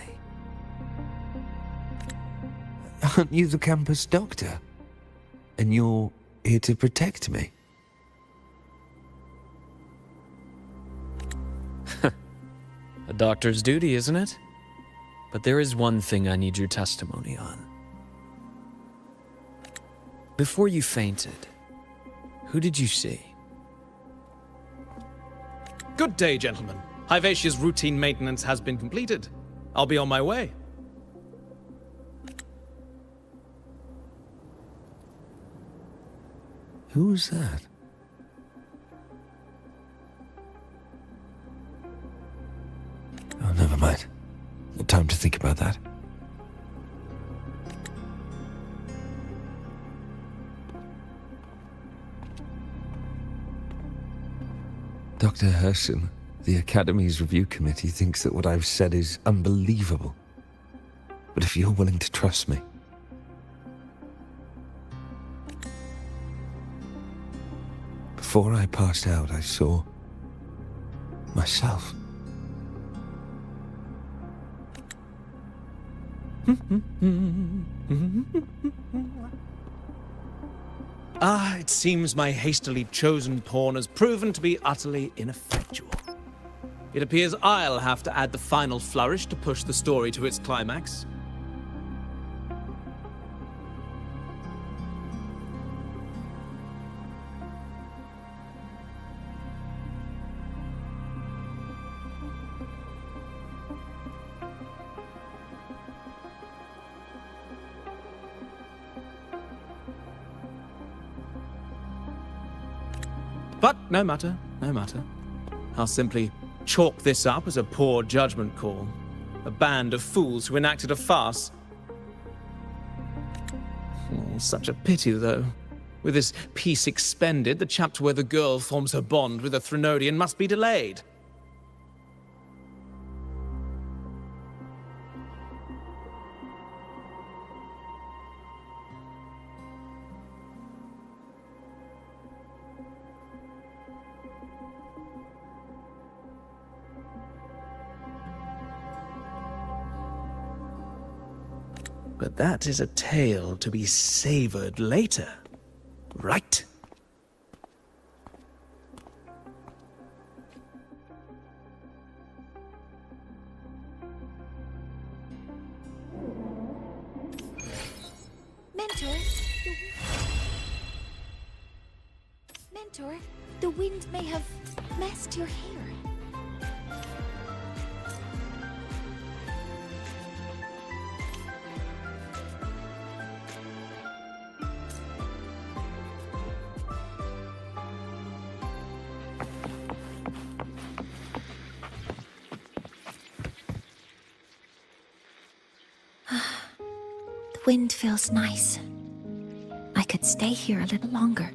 Aren't you the campus doctor? And you're here to protect me? A doctor's duty, isn't it? But there is one thing I need your testimony on. Before you fainted, who did you see? Good day, gentlemen. Hyvatia's routine maintenance has been completed. I'll be on my way. Who's that? Oh, never mind. No time to think about that. Dr. Herson, the Academy's review committee thinks that what I've said is unbelievable. But if you're willing to trust me... Before I passed out, I saw... myself. It seems my hastily chosen pawn has proven to be utterly ineffectual. It appears I'll have to add the final flourish to push the story to its climax. But no matter, no matter. I'll simply chalk this up as a poor judgment call. A band of fools who enacted a farce. Oh, such a pity, though. With this piece expended, the chapter where the girl forms her bond with a Threnodian must be delayed. But that is a tale to be savored later, right? Mentor, the wind may have messed your hair. The wind feels nice. I could stay here a little longer.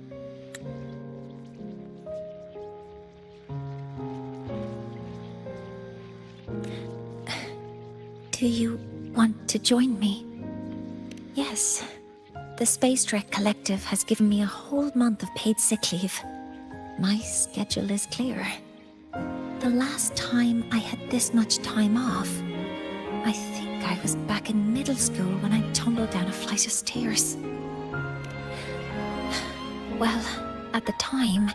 Do you want to join me? Yes. The Space Trek Collective has given me a whole month of paid sick leave. My schedule is clear. The last time I had this much time off, I think I was back in middle school when I tumbled down a flight of stairs. Well, at the time,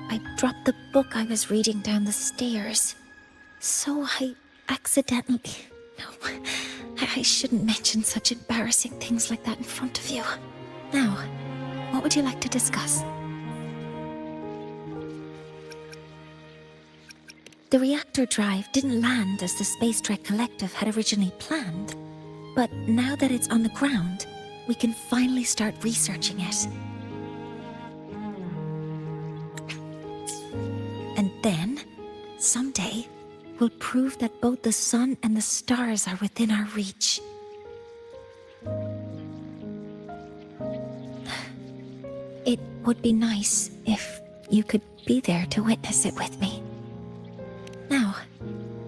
I dropped the book I was reading down the stairs. So I accidentally... No, I shouldn't mention such embarrassing things like that in front of you. Now, what would you like to discuss? The reactor drive didn't land as the Space Trek Collective had originally planned, but now that it's on the ground, we can finally start researching it. And then, someday, we'll prove that both the sun and the stars are within our reach. It would be nice if you could be there to witness it with me. Now,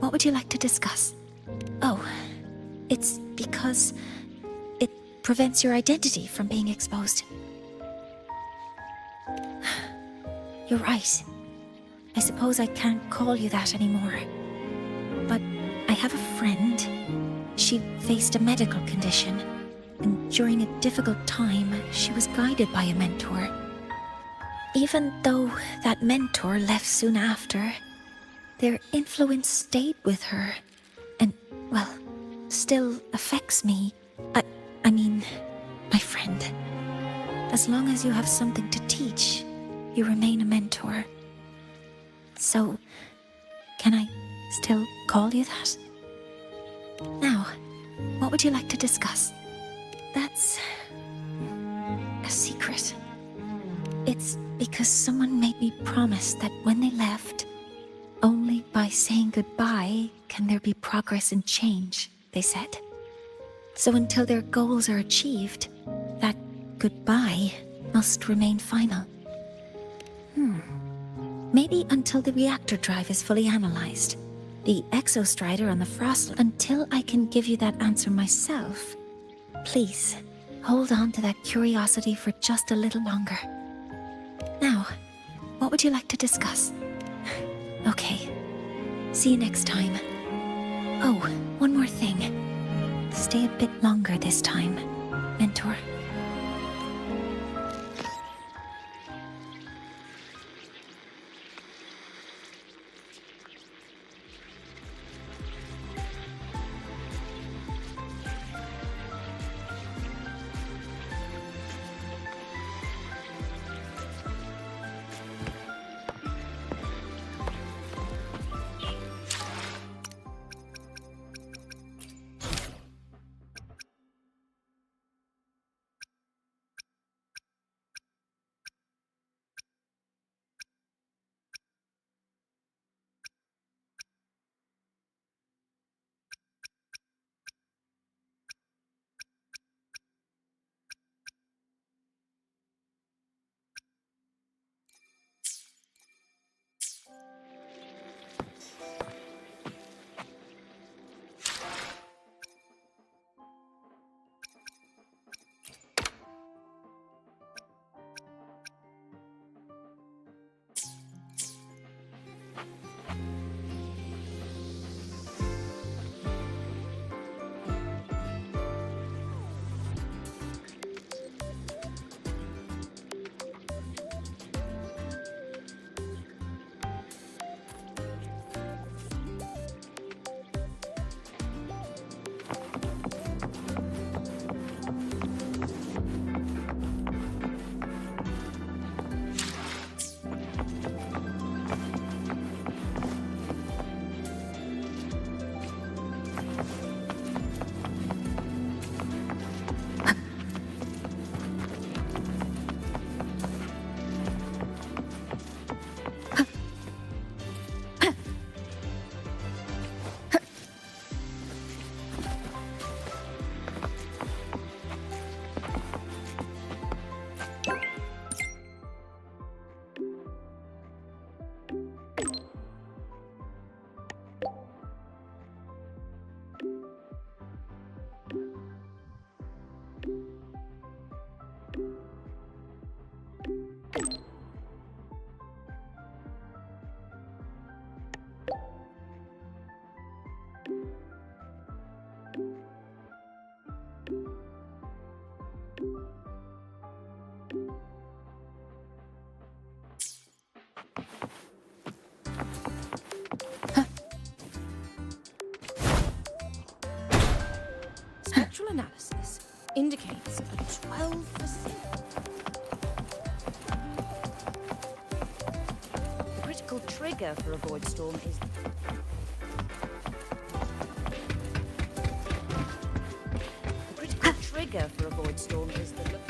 what would you like to discuss? Oh, it's because it prevents your identity from being exposed. You're right. I suppose I can't call you that anymore. But I have a friend. She faced a medical condition, and during a difficult time, she was guided by a mentor. Even though that mentor left soon after, their influence stayed with her, and, well, still affects me. I mean, my friend. As long as you have something to teach, you remain a mentor. So, can I still call you that? Now, what would you like to discuss? That's a secret. It's because someone made me promise that when they left, only by saying goodbye can there be progress and change, they said. So until their goals are achieved, that goodbye must remain final. Maybe until the reactor drive is fully analyzed. The exostrider on the frost... Until I can give you that answer myself, please, hold on to that curiosity for just a little longer. Now, what would you like to discuss? Okay. See you next time. Oh, one more thing. Stay a bit longer this time, Mentor. analysis indicates a 12%. The critical trigger for a void storm is... The critical trigger for a void storm is the...